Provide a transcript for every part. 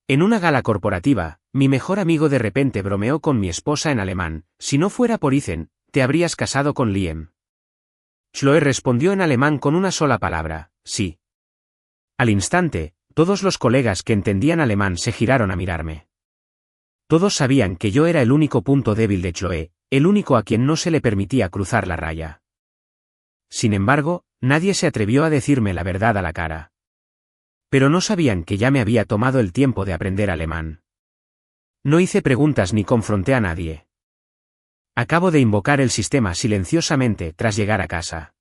En una gala corporativa, mi mejor amigo de repente bromeó con mi esposa en alemán: si no fuera por Ethan, te habrías casado con Liam. Chloe respondió en alemán con una sola palabra: sí. Al instante, todos los colegas que entendían alemán se giraron a mirarme. Todos sabían que yo era el único punto débil de Chloe, el único a quien no se le permitía cruzar la raya. Sin embargo, nadie se atrevió a decirme la verdad a la cara. Pero no sabían que ya me había tomado el tiempo de aprender alemán. No hice preguntas ni confronté a nadie. Acabo de invocar el sistema silenciosamente tras llegar a casa.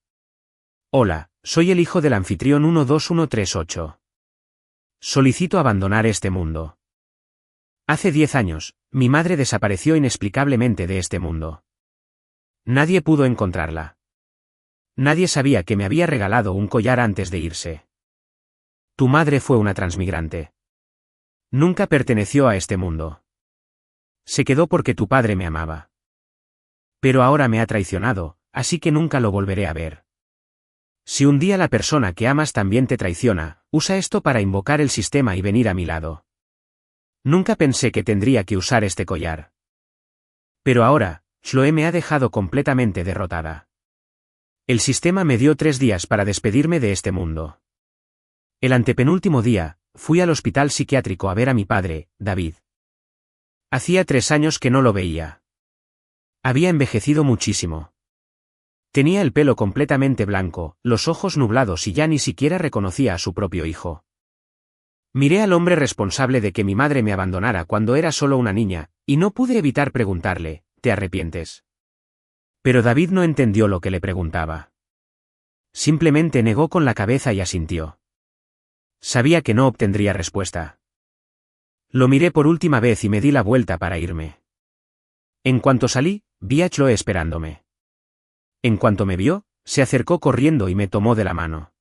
Hola, soy el hijo del anfitrión 12138. Solicito abandonar este mundo. Hace 10 años, mi madre desapareció inexplicablemente de este mundo. Nadie pudo encontrarla. Nadie sabía que me había regalado un collar antes de irse. Tu madre fue una transmigrante. Nunca perteneció a este mundo. Se quedó porque tu padre me amaba. Pero ahora me ha traicionado, así que nunca lo volveré a ver. Si un día la persona que amas también te traiciona, usa esto para invocar el sistema y venir a mi lado. Nunca pensé que tendría que usar este collar. Pero ahora, Chloe me ha dejado completamente derrotada. El sistema me dio 3 días para despedirme de este mundo. El antepenúltimo día, fui al hospital psiquiátrico a ver a mi padre, David. Hacía 3 años que no lo veía. Había envejecido muchísimo. Tenía el pelo completamente blanco, los ojos nublados y ya ni siquiera reconocía a su propio hijo. Miré al hombre responsable de que mi madre me abandonara cuando era solo una niña, y no pude evitar preguntarle: ¿te arrepientes? Pero David no entendió lo que le preguntaba. Simplemente negó con la cabeza y asintió. Sabía que no obtendría respuesta. Lo miré por última vez y me di la vuelta para irme. En cuanto salí, vi a Chloe esperándome. En cuanto me vio, se acercó corriendo y me tomó de la mano.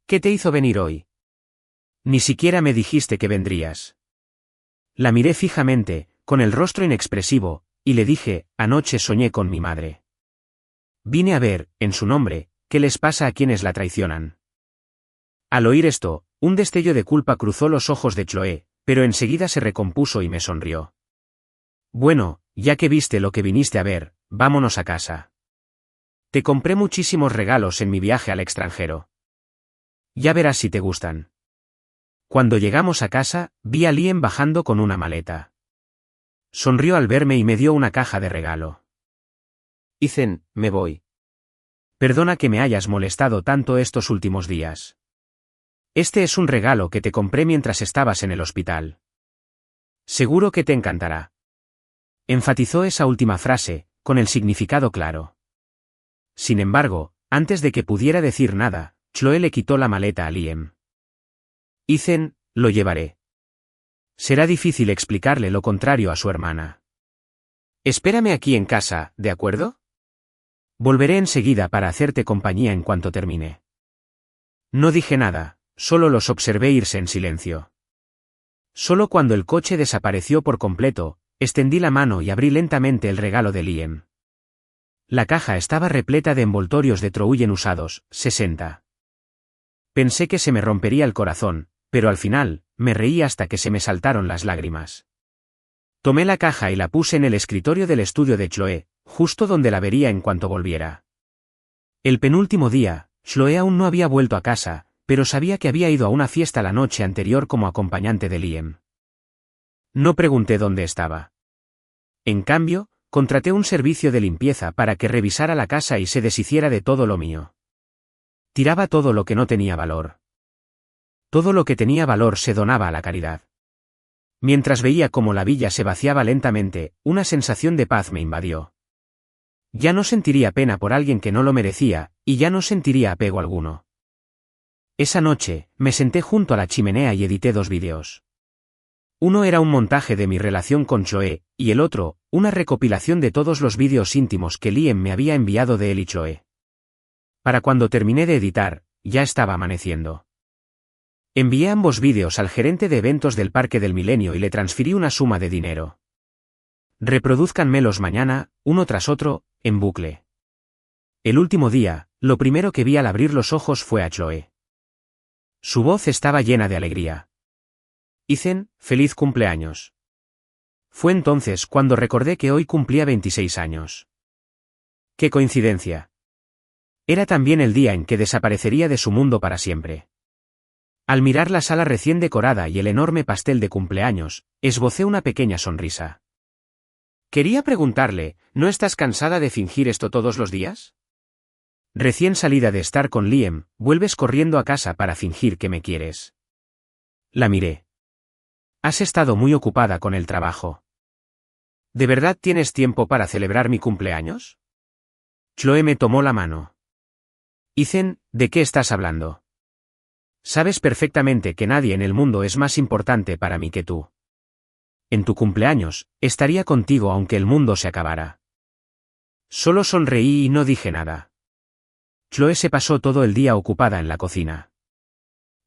¿Qué te hizo venir hoy? Ni siquiera me dijiste que vendrías. La miré fijamente, con el rostro inexpresivo, y le dije: anoche soñé con mi madre. Vine a ver, en su nombre, qué les pasa a quienes la traicionan. Al oír esto, un destello de culpa cruzó los ojos de Chloe, pero enseguida se recompuso y me sonrió. Bueno, ya que viste lo que viniste a ver, vámonos a casa. Te compré muchísimos regalos en mi viaje al extranjero. Ya verás si te gustan. Cuando llegamos a casa, vi a Liam bajando con una maleta. Sonrió al verme y me dio una caja de regalo. Ethan, me voy. Perdona que me hayas molestado tanto estos últimos días. Este es un regalo que te compré mientras estabas en el hospital. Seguro que te encantará. Enfatizó esa última frase, con el significado claro. Sin embargo, antes de que pudiera decir nada, Chloe le quitó la maleta a Liam. Ethan, lo llevaré. Será difícil explicarle lo contrario a su hermana. Espérame aquí en casa, ¿de acuerdo? Volveré enseguida para hacerte compañía en cuanto termine. No dije nada, solo los observé irse en silencio. Solo cuando el coche desapareció por completo, extendí la mano y abrí lentamente el regalo de Liam. La caja estaba repleta de envoltorios de Trouillen usados, 60. Pensé que se me rompería el corazón, pero al final, me reí hasta que se me saltaron las lágrimas. Tomé la caja y la puse en el escritorio del estudio de Chloe, justo donde la vería en cuanto volviera. El penúltimo día, Chloe aún no había vuelto a casa, pero sabía que había ido a una fiesta la noche anterior como acompañante de Liam. No pregunté dónde estaba. En cambio, contraté un servicio de limpieza para que revisara la casa y se deshiciera de todo lo mío. Tiraba todo lo que no tenía valor. Todo lo que tenía valor se donaba a la caridad. Mientras veía cómo la villa se vaciaba lentamente, una sensación de paz me invadió. Ya no sentiría pena por alguien que no lo merecía, y ya no sentiría apego alguno. Esa noche, me senté junto a la chimenea y edité 2 vídeos. Uno era un montaje de mi relación con Chloe, y el otro, una recopilación de todos los vídeos íntimos que Liam me había enviado de él y Chloe. Para cuando terminé de editar, ya estaba amaneciendo. Envié ambos vídeos al gerente de eventos del Parque del Milenio y le transferí una suma de dinero. Reprodúzcanmelos mañana, uno tras otro, en bucle. El último día, lo primero que vi al abrir los ojos fue a Chloe. Su voz estaba llena de alegría. Ethan, feliz cumpleaños. Fue entonces cuando recordé que hoy cumplía 26 años. ¡Qué coincidencia! Era también el día en que desaparecería de su mundo para siempre. Al mirar la sala recién decorada y el enorme pastel de cumpleaños, esbocé una pequeña sonrisa. Quería preguntarle, ¿no estás cansada de fingir esto todos los días? Recién salida de estar con Liam, vuelves corriendo a casa para fingir que me quieres. La miré. Has estado muy ocupada con el trabajo. ¿De verdad tienes tiempo para celebrar mi cumpleaños? Chloe me tomó la mano. Ethan, ¿de qué estás hablando? Sabes perfectamente que nadie en el mundo es más importante para mí que tú. En tu cumpleaños, estaría contigo aunque el mundo se acabara. Solo sonreí y no dije nada. Chloe se pasó todo el día ocupada en la cocina.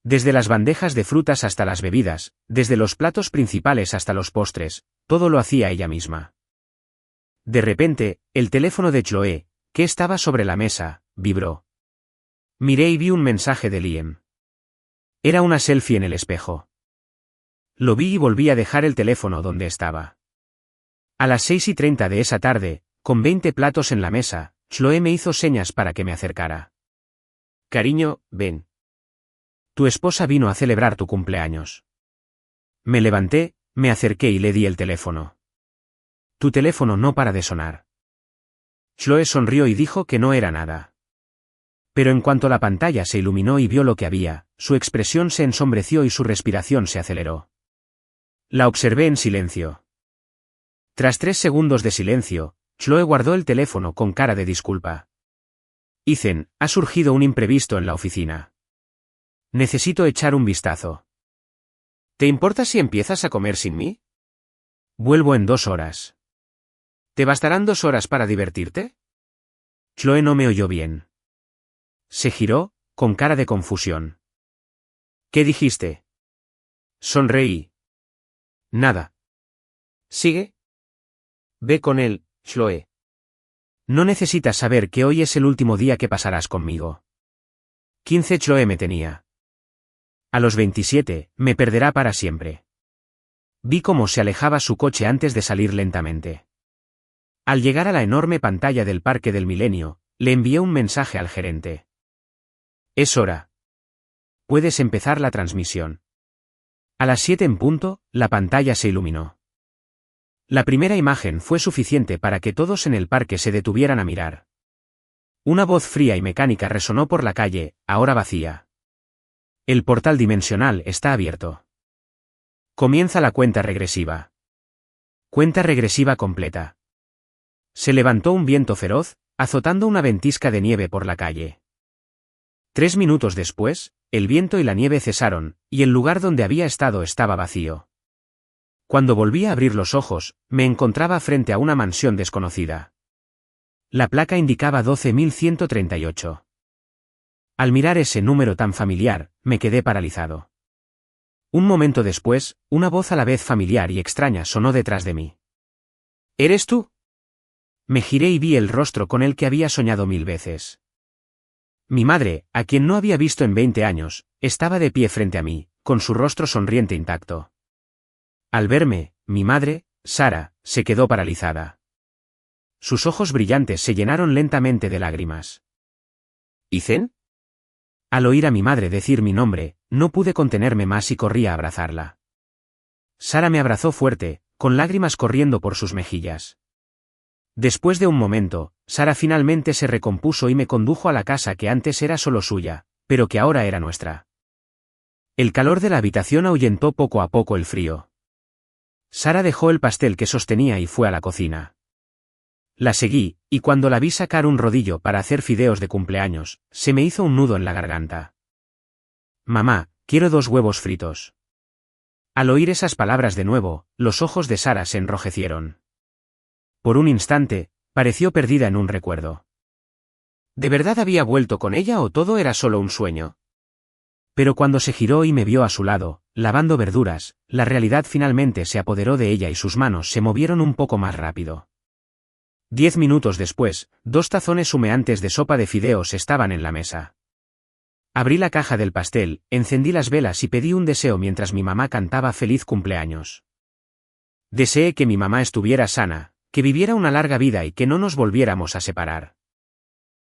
Desde las bandejas de frutas hasta las bebidas, desde los platos principales hasta los postres, todo lo hacía ella misma. De repente, el teléfono de Chloe, que estaba sobre la mesa, vibró. Miré y vi un mensaje de Liam. Era una selfie en el espejo. Lo vi y volví a dejar el teléfono donde estaba. A las 6:30 de esa tarde, con 20 platos en la mesa, Chloe me hizo señas para que me acercara. Cariño, ven. Tu esposa vino a celebrar tu cumpleaños. Me levanté, me acerqué y le di el teléfono. Tu teléfono no para de sonar. Chloe sonrió y dijo que no era nada. Pero en cuanto la pantalla se iluminó y vio lo que había, su expresión se ensombreció y su respiración se aceleró. La observé en silencio. Tras 3 segundos de silencio, Chloe guardó el teléfono con cara de disculpa. Ethan, ha surgido un imprevisto en la oficina. Necesito echar un vistazo. ¿Te importa si empiezas a comer sin mí? Vuelvo en 2 horas. ¿Te bastarán 2 horas para divertirte? Chloe no me oyó bien. Se giró, con cara de confusión. ¿Qué dijiste? Sonreí. Nada. ¿Sigue? Ve con él, Chloe. No necesitas saber que hoy es el último día que pasarás conmigo. 15 Chloe me tenía. A los 27, me perderá para siempre. Vi cómo se alejaba su coche antes de salir lentamente. Al llegar a la enorme pantalla del Parque del Milenio, le envié un mensaje al gerente. Es hora. Puedes empezar la transmisión. A las 7 en punto, la pantalla se iluminó. La primera imagen fue suficiente para que todos en el parque se detuvieran a mirar. Una voz fría y mecánica resonó por la calle, ahora vacía. El portal dimensional está abierto. Comienza la cuenta regresiva. Cuenta regresiva completa. Se levantó un viento feroz, azotando una ventisca de nieve por la calle. 3 minutos después, el viento y la nieve cesaron, y el lugar donde había estado estaba vacío. Cuando volví a abrir los ojos, me encontraba frente a una mansión desconocida. La placa indicaba 12.138. Al mirar ese número tan familiar, me quedé paralizado. Un momento después, una voz a la vez familiar y extraña sonó detrás de mí. ¿Eres tú? Me giré y vi el rostro con el que había soñado 1000 veces. Mi madre, a quien no había visto en 20 años, estaba de pie frente a mí, con su rostro sonriente intacto. Al verme, mi madre, Sara, se quedó paralizada. Sus ojos brillantes se llenaron lentamente de lágrimas. ¿Ethan? Al oír a mi madre decir mi nombre, no pude contenerme más y corrí a abrazarla. Sara me abrazó fuerte, con lágrimas corriendo por sus mejillas. Después de un momento, Sara finalmente se recompuso y me condujo a la casa que antes era solo suya, pero que ahora era nuestra. El calor de la habitación ahuyentó poco a poco el frío. Sara dejó el pastel que sostenía y fue a la cocina. La seguí, y cuando la vi sacar un rodillo para hacer fideos de cumpleaños, se me hizo un nudo en la garganta. Mamá, quiero 2 huevos fritos. Al oír esas palabras de nuevo, los ojos de Sara se enrojecieron. Por un instante, pareció perdida en un recuerdo. ¿De verdad había vuelto con ella o todo era solo un sueño? Pero cuando se giró y me vio a su lado, lavando verduras, la realidad finalmente se apoderó de ella y sus manos se movieron un poco más rápido. 10 minutos después, 2 tazones humeantes de sopa de fideos estaban en la mesa. Abrí la caja del pastel, encendí las velas y pedí un deseo mientras mi mamá cantaba feliz cumpleaños. Deseé que mi mamá estuviera sana, que viviera una larga vida y que no nos volviéramos a separar.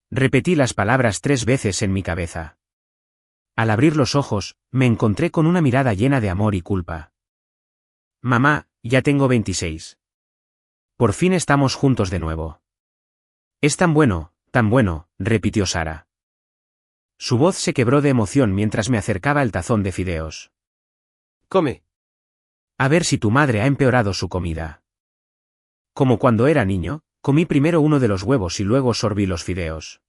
Repetí las palabras 3 veces en mi cabeza. Al abrir los ojos, me encontré con una mirada llena de amor y culpa. Mamá, ya tengo 26. Por fin estamos juntos de nuevo. Es tan bueno, repitió Sara. Su voz se quebró de emoción mientras me acercaba el tazón de fideos. Come. A ver si tu madre ha empeorado su comida. Como cuando era niño, comí primero uno de los huevos y luego sorbí los fideos.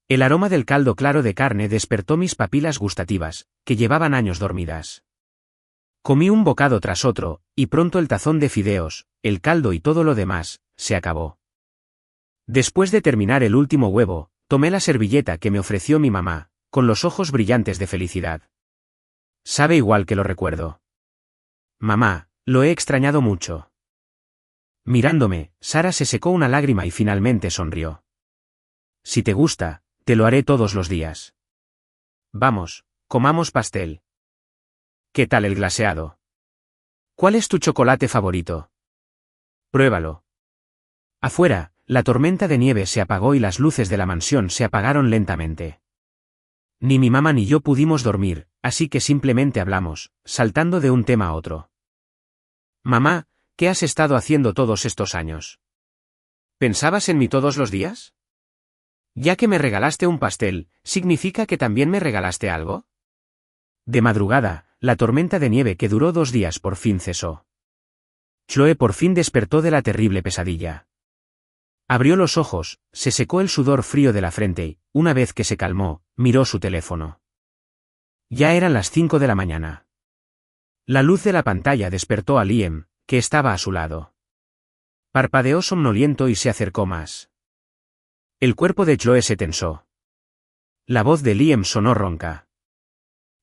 El aroma del caldo claro de carne despertó mis papilas gustativas, que llevaban años dormidas. Comí un bocado tras otro, y pronto el tazón de fideos, el caldo y todo lo demás, se acabó. Después de terminar el último huevo, tomé la servilleta que me ofreció mi mamá, con los ojos brillantes de felicidad. Sabe igual que lo recuerdo. Mamá, lo he extrañado mucho. Mirándome, Sara se secó una lágrima y finalmente sonrió. Si te gusta, te lo haré todos los días. Vamos, comamos pastel. ¿Qué tal el glaseado? ¿Cuál es tu chocolate favorito? Pruébalo. Afuera, la tormenta de nieve se apagó y las luces de la mansión se apagaron lentamente. Ni mi mamá ni yo pudimos dormir, así que simplemente hablamos, saltando de un tema a otro. Mamá, ¿qué has estado haciendo todos estos años? ¿Pensabas en mí todos los días? Ya que me regalaste un pastel, ¿significa que también me regalaste algo? De madrugada, la tormenta de nieve que duró 2 días por fin cesó. Chloe por fin despertó de la terrible pesadilla. Abrió los ojos, se secó el sudor frío de la frente y, una vez que se calmó, miró su teléfono. Ya eran las 5 de la mañana. La luz de la pantalla despertó a Liam, que estaba a su lado. Parpadeó somnoliento y se acercó más. El cuerpo de Chloe se tensó. La voz de Liam sonó ronca.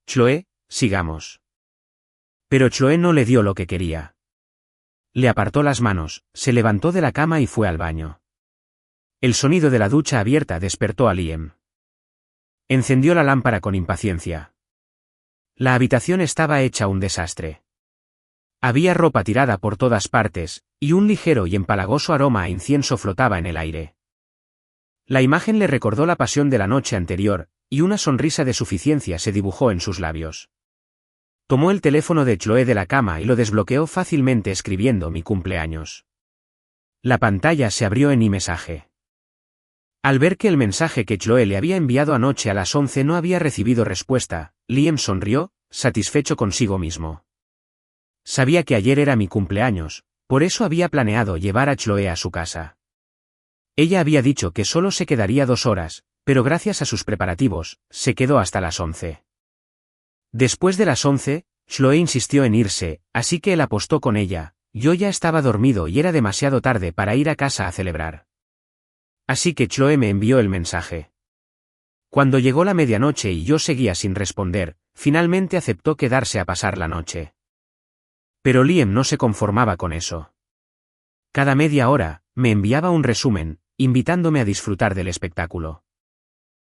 Chloe, sigamos. Pero Chloe no le dio lo que quería. Le apartó las manos, se levantó de la cama y fue al baño. El sonido de la ducha abierta despertó a Liam. Encendió la lámpara con impaciencia. La habitación estaba hecha un desastre. Había ropa tirada por todas partes, y un ligero y empalagoso aroma a incienso flotaba en el aire. La imagen le recordó la pasión de la noche anterior, y una sonrisa de suficiencia se dibujó en sus labios. Tomó el teléfono de Chloe de la cama y lo desbloqueó fácilmente escribiendo mi cumpleaños. La pantalla se abrió en iMessage. Al ver que el mensaje que Chloe le había enviado anoche a las 11 no había recibido respuesta, Liam sonrió, satisfecho consigo mismo. Sabía que ayer era mi cumpleaños, por eso había planeado llevar a Chloe a su casa. Ella había dicho que solo se quedaría 2 horas, pero gracias a sus preparativos, se quedó hasta las 11. Después de las 11, Chloe insistió en irse, así que él apostó con ella. Yo ya estaba dormido y era demasiado tarde para ir a casa a celebrar. Así que Chloe me envió el mensaje. Cuando llegó la medianoche y yo seguía sin responder, finalmente aceptó quedarse a pasar la noche. Pero Liam no se conformaba con eso. Cada media hora, me enviaba un resumen, invitándome a disfrutar del espectáculo.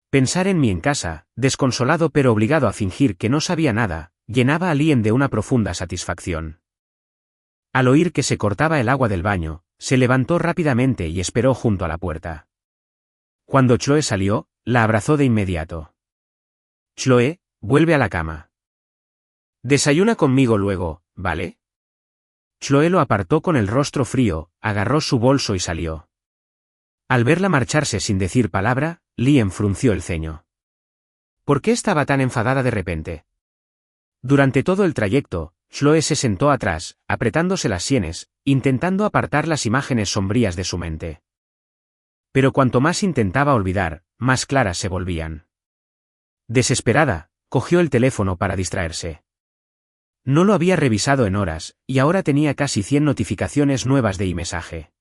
Pensar en mí en casa, desconsolado pero obligado a fingir que no sabía nada, llenaba a Liam de una profunda satisfacción. Al oír que se cortaba el agua del baño, se levantó rápidamente y esperó junto a la puerta. Cuando Chloe salió, la abrazó de inmediato. Chloe, vuelve a la cama. Desayuna conmigo luego, ¿vale? Chloe lo apartó con el rostro frío, agarró su bolso y salió. Al verla marcharse sin decir palabra, Liam frunció el ceño. ¿Por qué estaba tan enfadada de repente? Durante todo el trayecto, Chloe se sentó atrás, apretándose las sienes, intentando apartar las imágenes sombrías de su mente. Pero cuanto más intentaba olvidar, más claras se volvían. Desesperada, cogió el teléfono para distraerse. No lo había revisado en horas, y ahora tenía casi 100 notificaciones nuevas de iMessage.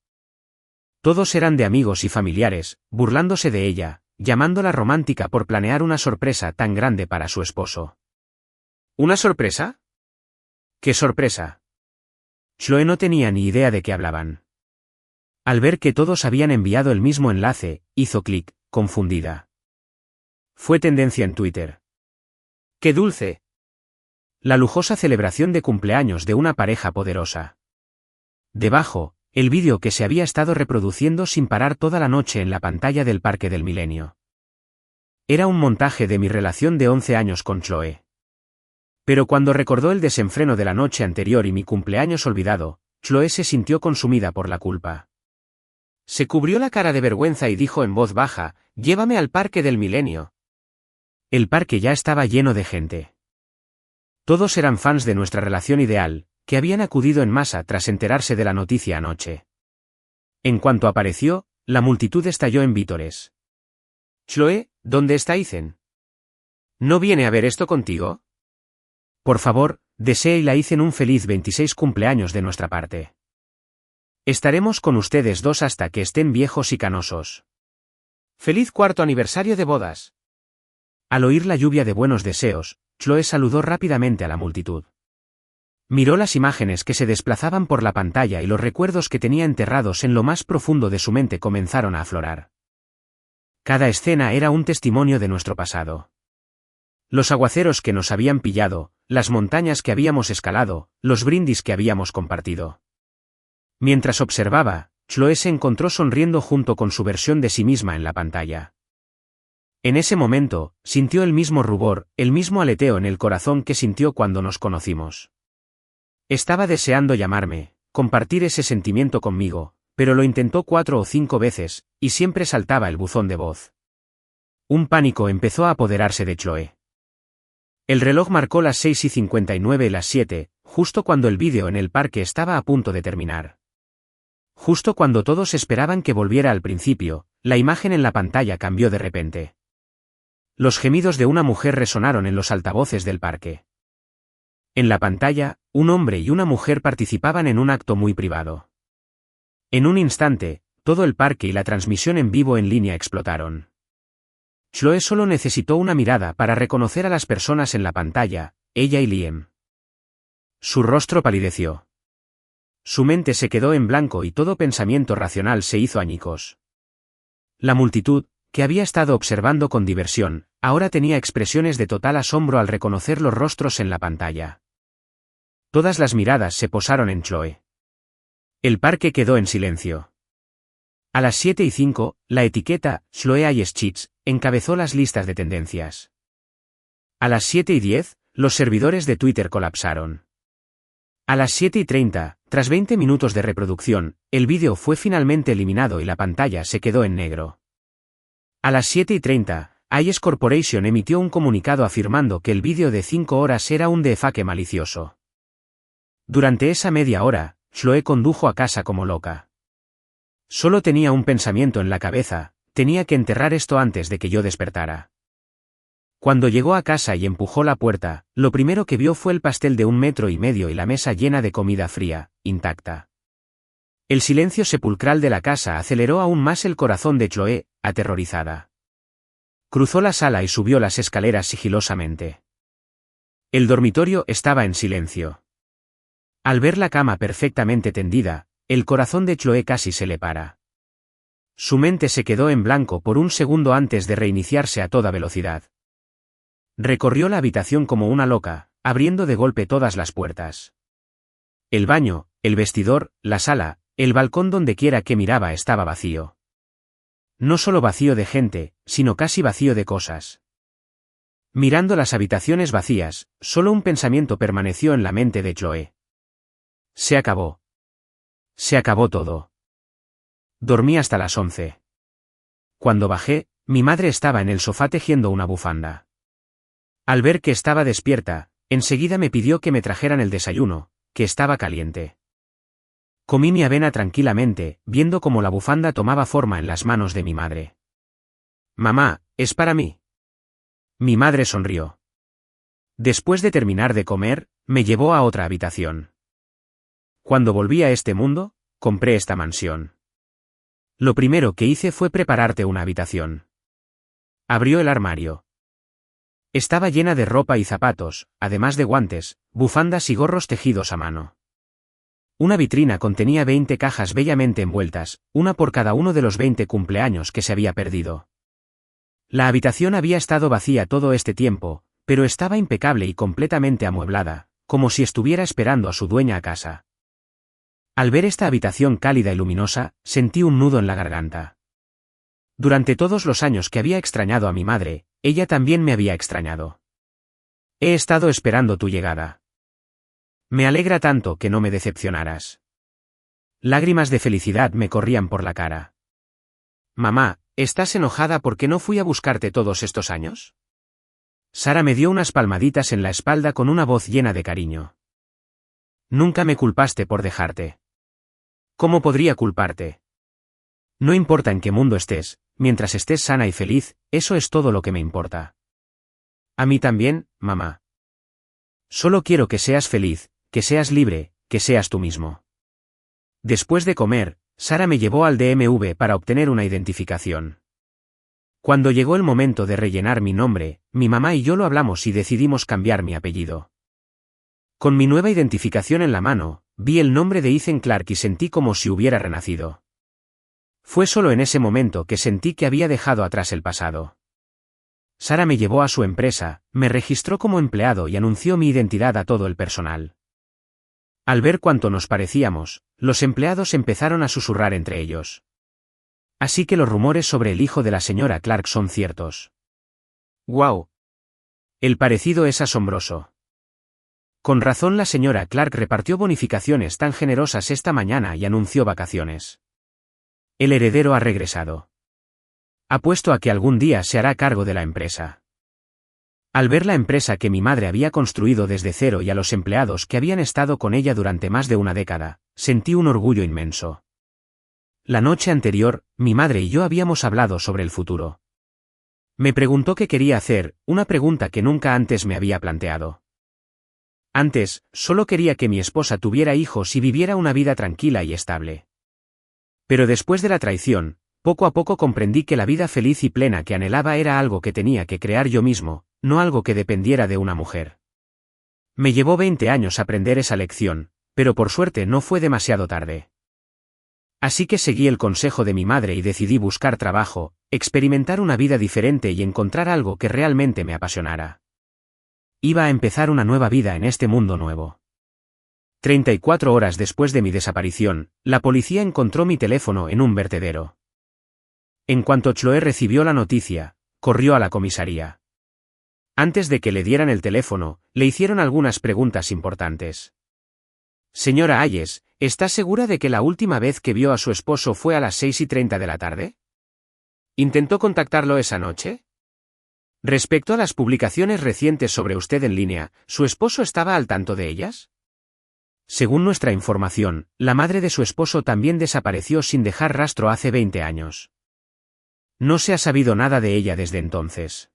Todos eran de amigos y familiares, burlándose de ella, llamándola romántica por planear una sorpresa tan grande para su esposo. ¿Una sorpresa? ¡Qué sorpresa! Chloe no tenía ni idea de qué hablaban. Al ver que todos habían enviado el mismo enlace, hizo clic, confundida. Fue tendencia en Twitter. ¡Qué dulce! La lujosa celebración de cumpleaños de una pareja poderosa. Debajo, el vídeo que se había estado reproduciendo sin parar toda la noche en la pantalla del Parque del Milenio. Era un montaje de mi relación de 11 años con Chloe. Pero cuando recordó el desenfreno de la noche anterior y mi cumpleaños olvidado, Chloe se sintió consumida por la culpa. Se cubrió la cara de vergüenza y dijo en voz baja: «Llévame al Parque del Milenio». El parque ya estaba lleno de gente. Todos eran fans de nuestra relación ideal, que habían acudido en masa tras enterarse de la noticia anoche. En cuanto apareció, la multitud estalló en vítores. «Chloe, ¿dónde está Ethan? ¿No viene a ver esto contigo? Por favor, deséele a Ethan un feliz 26 cumpleaños de nuestra parte. Estaremos con ustedes dos hasta que estén viejos y canosos. ¡Feliz cuarto aniversario de bodas!». Al oír la lluvia de buenos deseos, Chloe saludó rápidamente a la multitud. Miró las imágenes que se desplazaban por la pantalla y los recuerdos que tenía enterrados en lo más profundo de su mente comenzaron a aflorar. Cada escena era un testimonio de nuestro pasado. Los aguaceros que nos habían pillado, las montañas que habíamos escalado, los brindis que habíamos compartido. Mientras observaba, Chloe se encontró sonriendo junto con su versión de sí misma en la pantalla. En ese momento, sintió el mismo rubor, el mismo aleteo en el corazón que sintió cuando nos conocimos. Estaba deseando llamarme, compartir ese sentimiento conmigo, pero lo intentó 4 o 5 veces, y siempre saltaba el buzón de voz. Un pánico empezó a apoderarse de Chloe. El reloj marcó las 6:59 y las 7, justo cuando el vídeo en el parque estaba a punto de terminar. Justo cuando todos esperaban que volviera al principio, la imagen en la pantalla cambió de repente. Los gemidos de una mujer resonaron en los altavoces del parque. En la pantalla, un hombre y una mujer participaban en un acto muy privado. En un instante, todo el parque y la transmisión en vivo en línea explotaron. Chloe solo necesitó una mirada para reconocer a las personas en la pantalla, ella y Liam. Su rostro palideció. Su mente se quedó en blanco y todo pensamiento racional se hizo añicos. La multitud, que había estado observando con diversión, ahora tenía expresiones de total asombro al reconocer los rostros en la pantalla. Todas las miradas se posaron en Chloe. El parque quedó en silencio. A las 7:05, la etiqueta Chloe Ice Cheats encabezó las listas de tendencias. A las 7:10, los servidores de Twitter colapsaron. A las 7:30, tras 20 minutos de reproducción, el vídeo fue finalmente eliminado y la pantalla se quedó en negro. A las 7:30, iOS Corporation emitió un comunicado afirmando que el vídeo de 5 horas era un defake malicioso. Durante esa media hora, Chloe condujo a casa como loca. Solo tenía un pensamiento en la cabeza: tenía que enterrar esto antes de que yo despertara. Cuando llegó a casa y empujó la puerta, lo primero que vio fue el pastel de 1,5 metros y la mesa llena de comida fría, intacta. El silencio sepulcral de la casa aceleró aún más el corazón de Chloe, aterrorizada. Cruzó la sala y subió las escaleras sigilosamente. El dormitorio estaba en silencio. Al ver la cama perfectamente tendida, el corazón de Chloe casi se le para. Su mente se quedó en blanco por un segundo antes de reiniciarse a toda velocidad. Recorrió la habitación como una loca, abriendo de golpe todas las puertas. El baño, el vestidor, la sala, el balcón, donde quiera que miraba estaba vacío. No solo vacío de gente, sino casi vacío de cosas. Mirando las habitaciones vacías, solo un pensamiento permaneció en la mente de Chloe. Se acabó. Se acabó todo. Dormí hasta las 11. Cuando bajé, mi madre estaba en el sofá tejiendo una bufanda. Al ver que estaba despierta, enseguida me pidió que me trajeran el desayuno, que estaba caliente. Comí mi avena tranquilamente, viendo cómo la bufanda tomaba forma en las manos de mi madre. «Mamá, ¿es para mí?». Mi madre sonrió. Después de terminar de comer, me llevó a otra habitación. Cuando volví a este mundo, compré esta mansión. Lo primero que hice fue prepararte una habitación. Abrió el armario. Estaba llena de ropa y zapatos, además de guantes, bufandas y gorros tejidos a mano. Una vitrina contenía 20 cajas bellamente envueltas, una por cada uno de los 20 cumpleaños que se había perdido. La habitación había estado vacía todo este tiempo, pero estaba impecable y completamente amueblada, como si estuviera esperando a su dueña a casa. Al ver esta habitación cálida y luminosa, sentí un nudo en la garganta. Durante todos los años que había extrañado a mi madre, ella también me había extrañado. He estado esperando tu llegada. Me alegra tanto que no me decepcionaras. Lágrimas de felicidad me corrían por la cara. Mamá, ¿estás enojada porque no fui a buscarte todos estos años? Sara me dio unas palmaditas en la espalda con una voz llena de cariño. Nunca me culpaste por dejarte. ¿Cómo podría culparte? No importa en qué mundo estés, mientras estés sana y feliz, eso es todo lo que me importa. A mí también, mamá. Solo quiero que seas feliz, que seas libre, que seas tú mismo. Después de comer, Sara me llevó al DMV para obtener una identificación. Cuando llegó el momento de rellenar mi nombre, mi mamá y yo lo hablamos y decidimos cambiar mi apellido. Con mi nueva identificación en la mano, vi el nombre de Ethan Clark y sentí como si hubiera renacido. Fue solo en ese momento que sentí que había dejado atrás el pasado. Sara me llevó a su empresa, me registró como empleado y anunció mi identidad a todo el personal. Al ver cuánto nos parecíamos, los empleados empezaron a susurrar entre ellos. Así que los rumores sobre el hijo de la señora Clark son ciertos. ¡Guau! El parecido es asombroso. Con razón la señora Clark repartió bonificaciones tan generosas esta mañana y anunció vacaciones. El heredero ha regresado. Apuesto a que algún día se hará cargo de la empresa. Al ver la empresa que mi madre había construido desde cero y a los empleados que habían estado con ella durante más de una década, sentí un orgullo inmenso. La noche anterior, mi madre y yo habíamos hablado sobre el futuro. Me preguntó qué quería hacer, una pregunta que nunca antes me había planteado. Antes, solo quería que mi esposa tuviera hijos y viviera una vida tranquila y estable. Pero después de la traición, poco a poco comprendí que la vida feliz y plena que anhelaba era algo que tenía que crear yo mismo, no algo que dependiera de una mujer. Me llevó 20 años aprender esa lección, pero por suerte no fue demasiado tarde. Así que seguí el consejo de mi madre y decidí buscar trabajo, experimentar una vida diferente y encontrar algo que realmente me apasionara. Iba a empezar una nueva vida en este mundo nuevo. 34 horas después de mi desaparición, la policía encontró mi teléfono en un vertedero. En cuanto Chloe recibió la noticia, corrió a la comisaría. Antes de que le dieran el teléfono, le hicieron algunas preguntas importantes. Señora Hayes, ¿está segura de que la última vez que vio a su esposo fue a las 6:30 de la tarde? ¿Intentó contactarlo esa noche? Respecto a las publicaciones recientes sobre usted en línea, ¿su esposo estaba al tanto de ellas? Según nuestra información, la madre de su esposo también desapareció sin dejar rastro hace 20 años. No se ha sabido nada de ella desde entonces.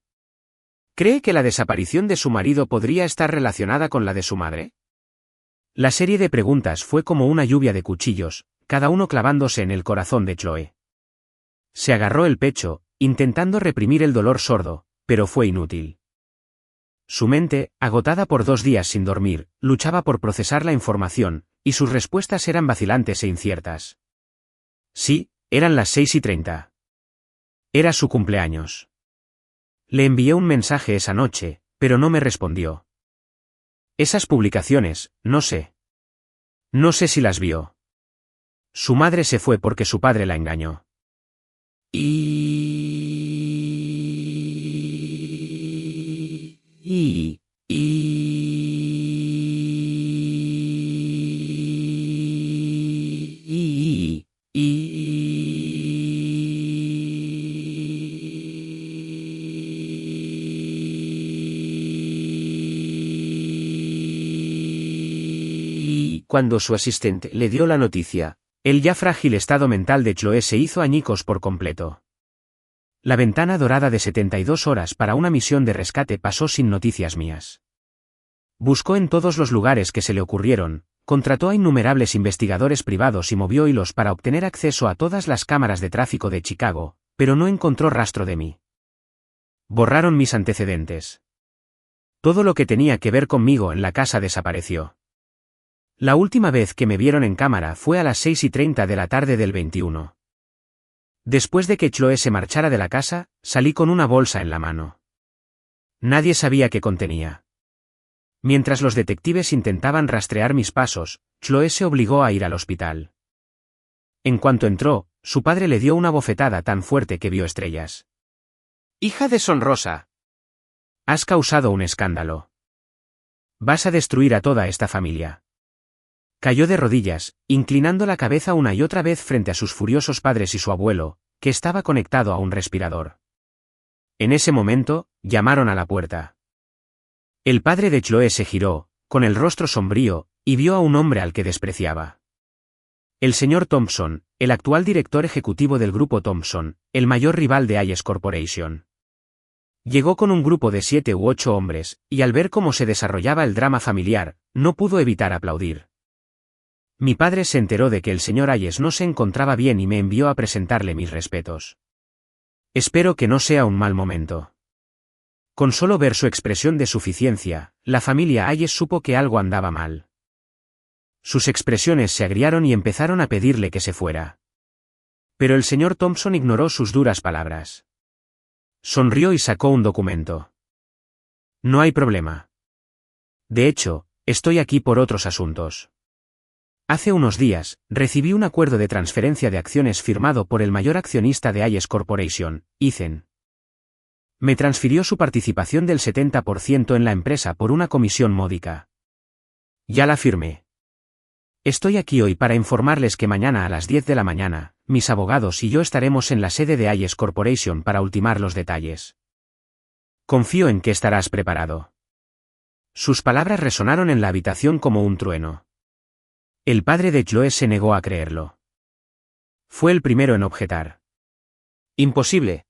¿Cree que la desaparición de su marido podría estar relacionada con la de su madre? La serie de preguntas fue como una lluvia de cuchillos, cada uno clavándose en el corazón de Chloe. Se agarró el pecho, intentando reprimir el dolor sordo, pero fue inútil. Su mente, agotada por 2 días sin dormir, luchaba por procesar la información, y sus respuestas eran vacilantes e inciertas. Sí, eran las 6:30. Era su cumpleaños. Le envié un mensaje esa noche, pero no me respondió. Esas publicaciones, no sé. No sé si las vio. Su madre se fue porque su padre la engañó. Cuando su asistente le dio la noticia, el ya frágil estado mental de Chloe se hizo añicos por completo. La ventana dorada de 72 horas para una misión de rescate pasó sin noticias mías. Buscó en todos los lugares que se le ocurrieron, contrató a innumerables investigadores privados y movió hilos para obtener acceso a todas las cámaras de tráfico de Chicago, pero no encontró rastro de mí. Borraron mis antecedentes. Todo lo que tenía que ver conmigo en la casa desapareció. La última vez que me vieron en cámara fue a las 6:30 de la tarde del 21. Después de que Chloe se marchara de la casa, salí con una bolsa en la mano. Nadie sabía qué contenía. Mientras los detectives intentaban rastrear mis pasos, Chloe se obligó a ir al hospital. En cuanto entró, su padre le dio una bofetada tan fuerte que vio estrellas. «¡Hija deshonrosa! Has causado un escándalo. Vas a destruir a toda esta familia». Cayó de rodillas, inclinando la cabeza una y otra vez frente a sus furiosos padres y su abuelo, que estaba conectado a un respirador. En ese momento, llamaron a la puerta. El padre de Chloe se giró, con el rostro sombrío, y vio a un hombre al que despreciaba. El señor Thompson, el actual director ejecutivo del grupo Thompson, el mayor rival de Ayes Corporation. Llegó con un grupo de 7 u 8 hombres, y al ver cómo se desarrollaba el drama familiar, no pudo evitar aplaudir. Mi padre se enteró de que el señor Ayes no se encontraba bien y me envió a presentarle mis respetos. Espero que no sea un mal momento. Con solo ver su expresión de suficiencia, la familia Ayes supo que algo andaba mal. Sus expresiones se agriaron y empezaron a pedirle que se fuera. Pero el señor Thompson ignoró sus duras palabras. Sonrió y sacó un documento. No hay problema. De hecho, estoy aquí por otros asuntos. Hace unos días, recibí un acuerdo de transferencia de acciones firmado por el mayor accionista de Ayes Corporation, Ethan. Me transfirió su participación del 70% en la empresa por una comisión módica. Ya la firmé. Estoy aquí hoy para informarles que mañana a las 10 de la mañana, mis abogados y yo estaremos en la sede de Ayes Corporation para ultimar los detalles. Confío en que estarás preparado. Sus palabras resonaron en la habitación como un trueno. El padre de Chloe se negó a creerlo. Fue el primero en objetar. Imposible.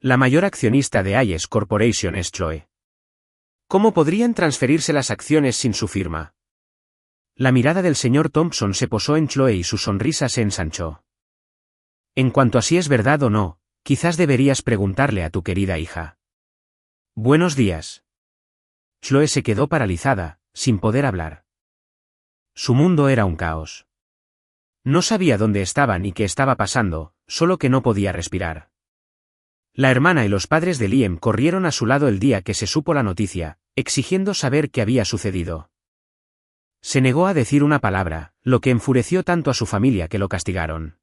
La mayor accionista de Ayes Corporation es Chloe. ¿Cómo podrían transferirse las acciones sin su firma? La mirada del señor Thompson se posó en Chloe y su sonrisa se ensanchó. En cuanto a si es verdad o no, quizás deberías preguntarle a tu querida hija. Buenos días. Chloe se quedó paralizada, sin poder hablar. Su mundo era un caos. No sabía dónde estaba ni qué estaba pasando, solo que no podía respirar. La hermana y los padres de Liam corrieron a su lado el día que se supo la noticia, exigiendo saber qué había sucedido. Se negó a decir una palabra, lo que enfureció tanto a su familia que lo castigaron.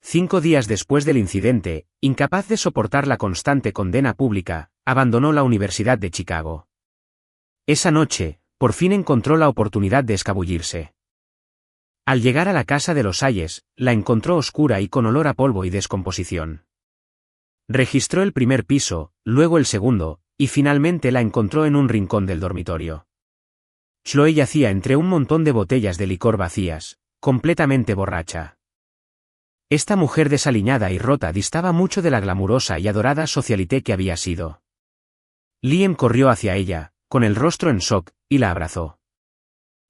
5 días después del incidente, incapaz de soportar la constante condena pública, abandonó la Universidad de Chicago. Esa noche, por fin encontró la oportunidad de escabullirse. Al llegar a la casa de los Ayes, la encontró oscura y con olor a polvo y descomposición. Registró el primer piso, luego el segundo, y finalmente la encontró en un rincón del dormitorio. Chloe yacía entre un montón de botellas de licor vacías, completamente borracha. Esta mujer desaliñada y rota distaba mucho de la glamurosa y adorada socialité que había sido. Liam corrió hacia ella, con el rostro en shock, y la abrazó.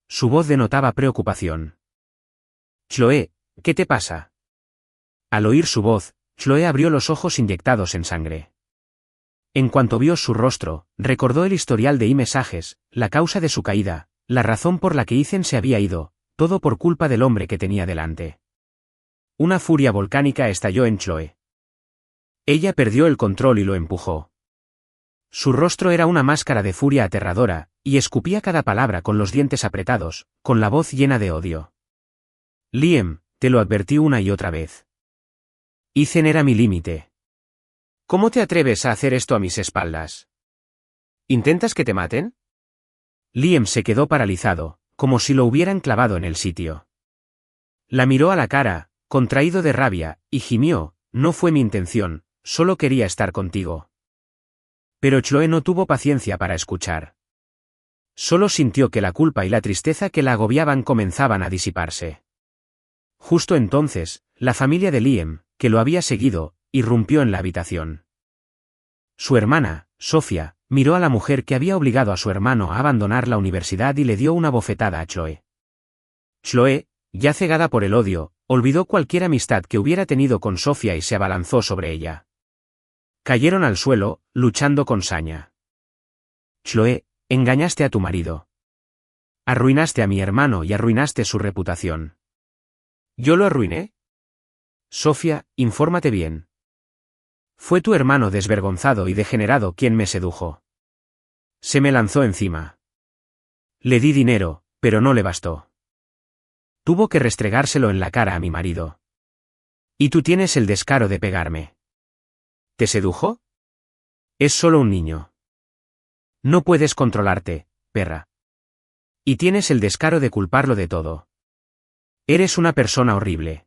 Su voz denotaba preocupación. «Chloe, ¿qué te pasa?» Al oír su voz, Chloe abrió los ojos inyectados en sangre. En cuanto vio su rostro, recordó el historial de mensajes, la causa de su caída, la razón por la que Ethan se había ido, todo por culpa del hombre que tenía delante. Una furia volcánica estalló en Chloe. Ella perdió el control y lo empujó. Su rostro era una máscara de furia aterradora, y escupía cada palabra con los dientes apretados, con la voz llena de odio. Liam, te lo advertí una y otra vez. Ethan era mi límite. ¿Cómo te atreves a hacer esto a mis espaldas? ¿Intentas que te maten? Liam se quedó paralizado, como si lo hubieran clavado en el sitio. La miró a la cara, contraído de rabia, y gimió, no fue mi intención, solo quería estar contigo. Pero Chloe no tuvo paciencia para escuchar. Solo sintió que la culpa y la tristeza que la agobiaban comenzaban a disiparse. Justo entonces, la familia de Liam, que lo había seguido, irrumpió en la habitación. Su hermana, Sofía, miró a la mujer que había obligado a su hermano a abandonar la universidad y le dio una bofetada a Chloe. Chloe, ya cegada por el odio, olvidó cualquier amistad que hubiera tenido con Sofía y se abalanzó sobre ella. Cayeron al suelo, luchando con saña. Chloe, engañaste a tu marido. Arruinaste a mi hermano y arruinaste su reputación. ¿Yo lo arruiné? Sofía, infórmate bien. Fue tu hermano desvergonzado y degenerado quien me sedujo. Se me lanzó encima. Le di dinero, pero no le bastó. Tuvo que restregárselo en la cara a mi marido. Y tú tienes el descaro de pegarme. ¿Te sedujo? Es solo un niño. No puedes controlarte, perra. Y tienes el descaro de culparlo de todo. Eres una persona horrible.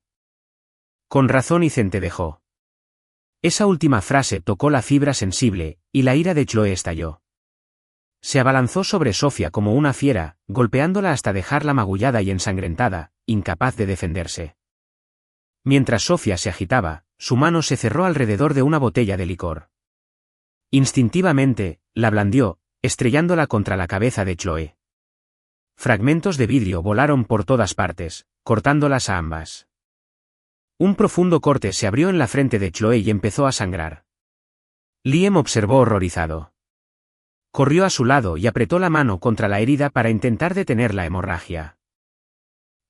Con razón Ethan te dejó. Esa última frase tocó la fibra sensible, y la ira de Chloe estalló. Se abalanzó sobre Sofía como una fiera, golpeándola hasta dejarla magullada y ensangrentada, incapaz de defenderse. Mientras Sofía se agitaba, su mano se cerró alrededor de una botella de licor. Instintivamente, la blandió, estrellándola contra la cabeza de Chloe. Fragmentos de vidrio volaron por todas partes, cortándolas a ambas. Un profundo corte se abrió en la frente de Chloe y empezó a sangrar. Liam observó horrorizado. Corrió a su lado y apretó la mano contra la herida para intentar detener la hemorragia.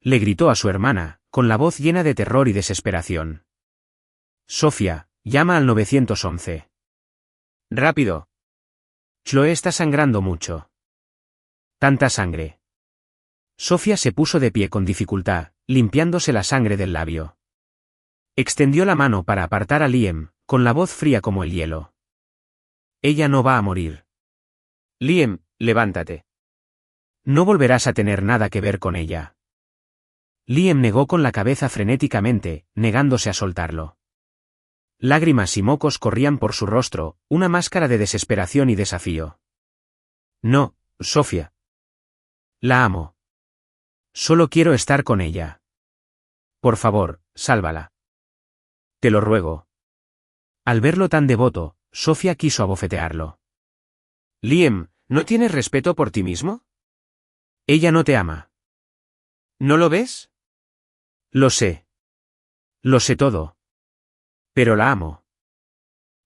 Le gritó a su hermana, con la voz llena de terror y desesperación. Sofía, llama al 911. Rápido. Chloe está sangrando mucho. Tanta sangre. Sofía se puso de pie con dificultad, limpiándose la sangre del labio. Extendió la mano para apartar a Liam, con la voz fría como el hielo. Ella no va a morir. Liam, levántate. No volverás a tener nada que ver con ella. Liam negó con la cabeza frenéticamente, negándose a soltarlo. Lágrimas y mocos corrían por su rostro, una máscara de desesperación y desafío. No, Sofía. La amo. Solo quiero estar con ella. Por favor, sálvala. Te lo ruego. Al verlo tan devoto, Sofía quiso abofetearlo. Liam, ¿no tienes respeto por ti mismo? Ella no te ama. ¿No lo ves? Lo sé. Lo sé todo. Pero la amo.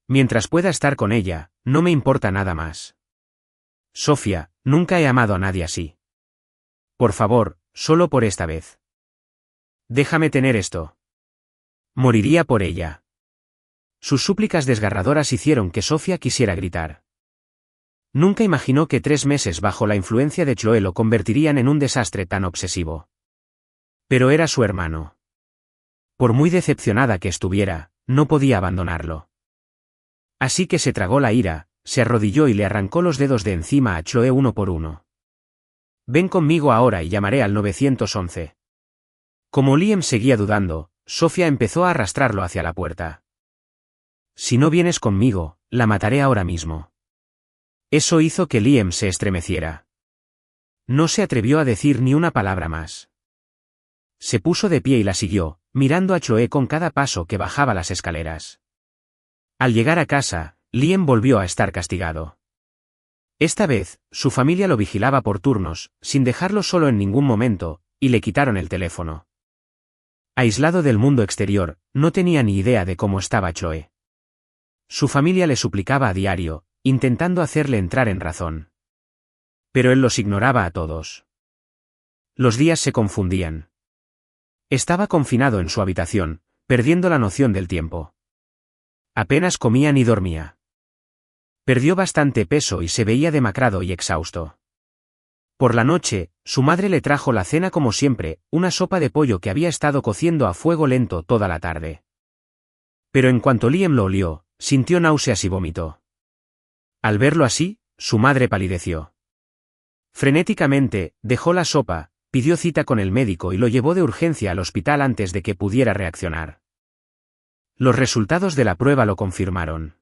Mientras pueda estar con ella, no me importa nada más. Sofía, nunca he amado a nadie así. Por favor, solo por esta vez. Déjame tener esto. Moriría por ella. Sus súplicas desgarradoras hicieron que Sofía quisiera gritar. Nunca imaginó que 3 meses bajo la influencia de Chloe lo convertirían en un desastre tan obsesivo. Pero era su hermano. Por muy decepcionada que estuviera, no podía abandonarlo. Así que se tragó la ira, se arrodilló y le arrancó los dedos de encima a Chloe uno por uno. Ven conmigo ahora y llamaré al 911. Como Liam seguía dudando, Sofía empezó a arrastrarlo hacia la puerta. Si no vienes conmigo, la mataré ahora mismo. Eso hizo que Liam se estremeciera. No se atrevió a decir ni una palabra más. Se puso de pie y la siguió, mirando a Chloe con cada paso que bajaba las escaleras. Al llegar a casa, Liam volvió a estar castigado. Esta vez, su familia lo vigilaba por turnos, sin dejarlo solo en ningún momento, y le quitaron el teléfono. Aislado del mundo exterior, no tenía ni idea de cómo estaba Chloe. Su familia le suplicaba a diario, intentando hacerle entrar en razón. Pero él los ignoraba a todos. Los días se confundían. Estaba confinado en su habitación, perdiendo la noción del tiempo. Apenas comía ni dormía. Perdió bastante peso y se veía demacrado y exhausto. Por la noche, su madre le trajo la cena como siempre, una sopa de pollo que había estado cociendo a fuego lento toda la tarde. Pero en cuanto Liam lo olió, sintió náuseas y vomitó. Al verlo así, su madre palideció. Frenéticamente, dejó la sopa, pidió cita con el médico y lo llevó de urgencia al hospital antes de que pudiera reaccionar. Los resultados de la prueba lo confirmaron.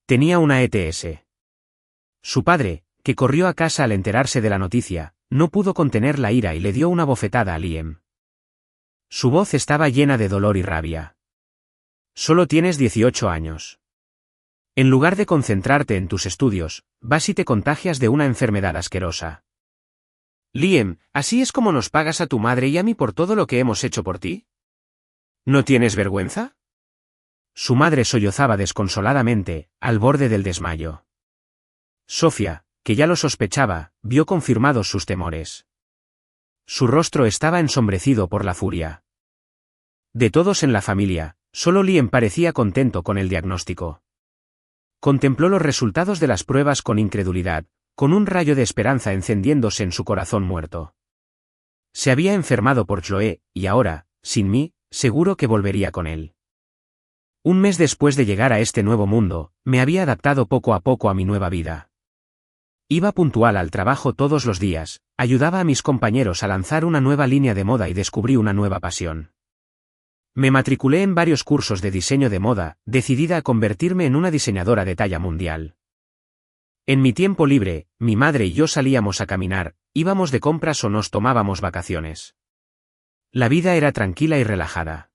Tenía una ETS. Su padre, que corrió a casa al enterarse de la noticia, no pudo contener la ira y le dio una bofetada a Liam. Su voz estaba llena de dolor y rabia. Solo tienes 18 años. En lugar de concentrarte en tus estudios, vas y te contagias de una enfermedad asquerosa. Liam, ¿así es como nos pagas a tu madre y a mí por todo lo que hemos hecho por ti? ¿No tienes vergüenza? Su madre sollozaba desconsoladamente, al borde del desmayo. Sofía, que ya lo sospechaba, vio confirmados sus temores. Su rostro estaba ensombrecido por la furia. De todos en la familia, solo Liam parecía contento con el diagnóstico. Contempló los resultados de las pruebas con incredulidad, con un rayo de esperanza encendiéndose en su corazón muerto. Se había enfermado por Chloe, y ahora, sin mí, seguro que volvería con él. Un mes después de llegar a este nuevo mundo, me había adaptado poco a poco a mi nueva vida. Iba puntual al trabajo todos los días, ayudaba a mis compañeros a lanzar una nueva línea de moda y descubrí una nueva pasión. Me matriculé en varios cursos de diseño de moda, decidida a convertirme en una diseñadora de talla mundial. En mi tiempo libre, mi madre y yo salíamos a caminar, íbamos de compras o nos tomábamos vacaciones. La vida era tranquila y relajada.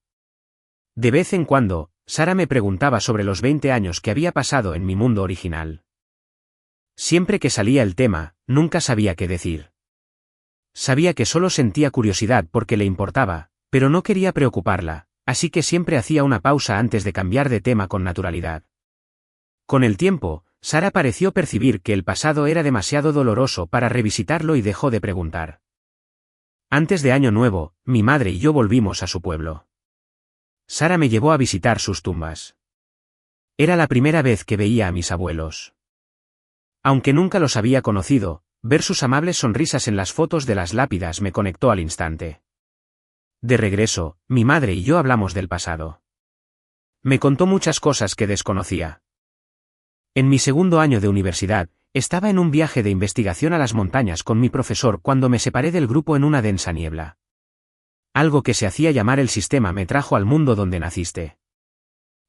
De vez en cuando, Sara me preguntaba sobre los 20 años que había pasado en mi mundo original. Siempre que salía el tema, nunca sabía qué decir. Sabía que solo sentía curiosidad porque le importaba, pero no quería preocuparla, así que siempre hacía una pausa antes de cambiar de tema con naturalidad. Con el tiempo, Sara pareció percibir que el pasado era demasiado doloroso para revisitarlo y dejó de preguntar. Antes de Año Nuevo, mi madre y yo volvimos a su pueblo. Sara me llevó a visitar sus tumbas. Era la primera vez que veía a mis abuelos. Aunque nunca los había conocido, ver sus amables sonrisas en las fotos de las lápidas me conectó al instante. De regreso, mi madre y yo hablamos del pasado. Me contó muchas cosas que desconocía. En mi segundo año de universidad, estaba en un viaje de investigación a las montañas con mi profesor cuando me separé del grupo en una densa niebla. Algo que se hacía llamar el sistema me trajo al mundo donde naciste.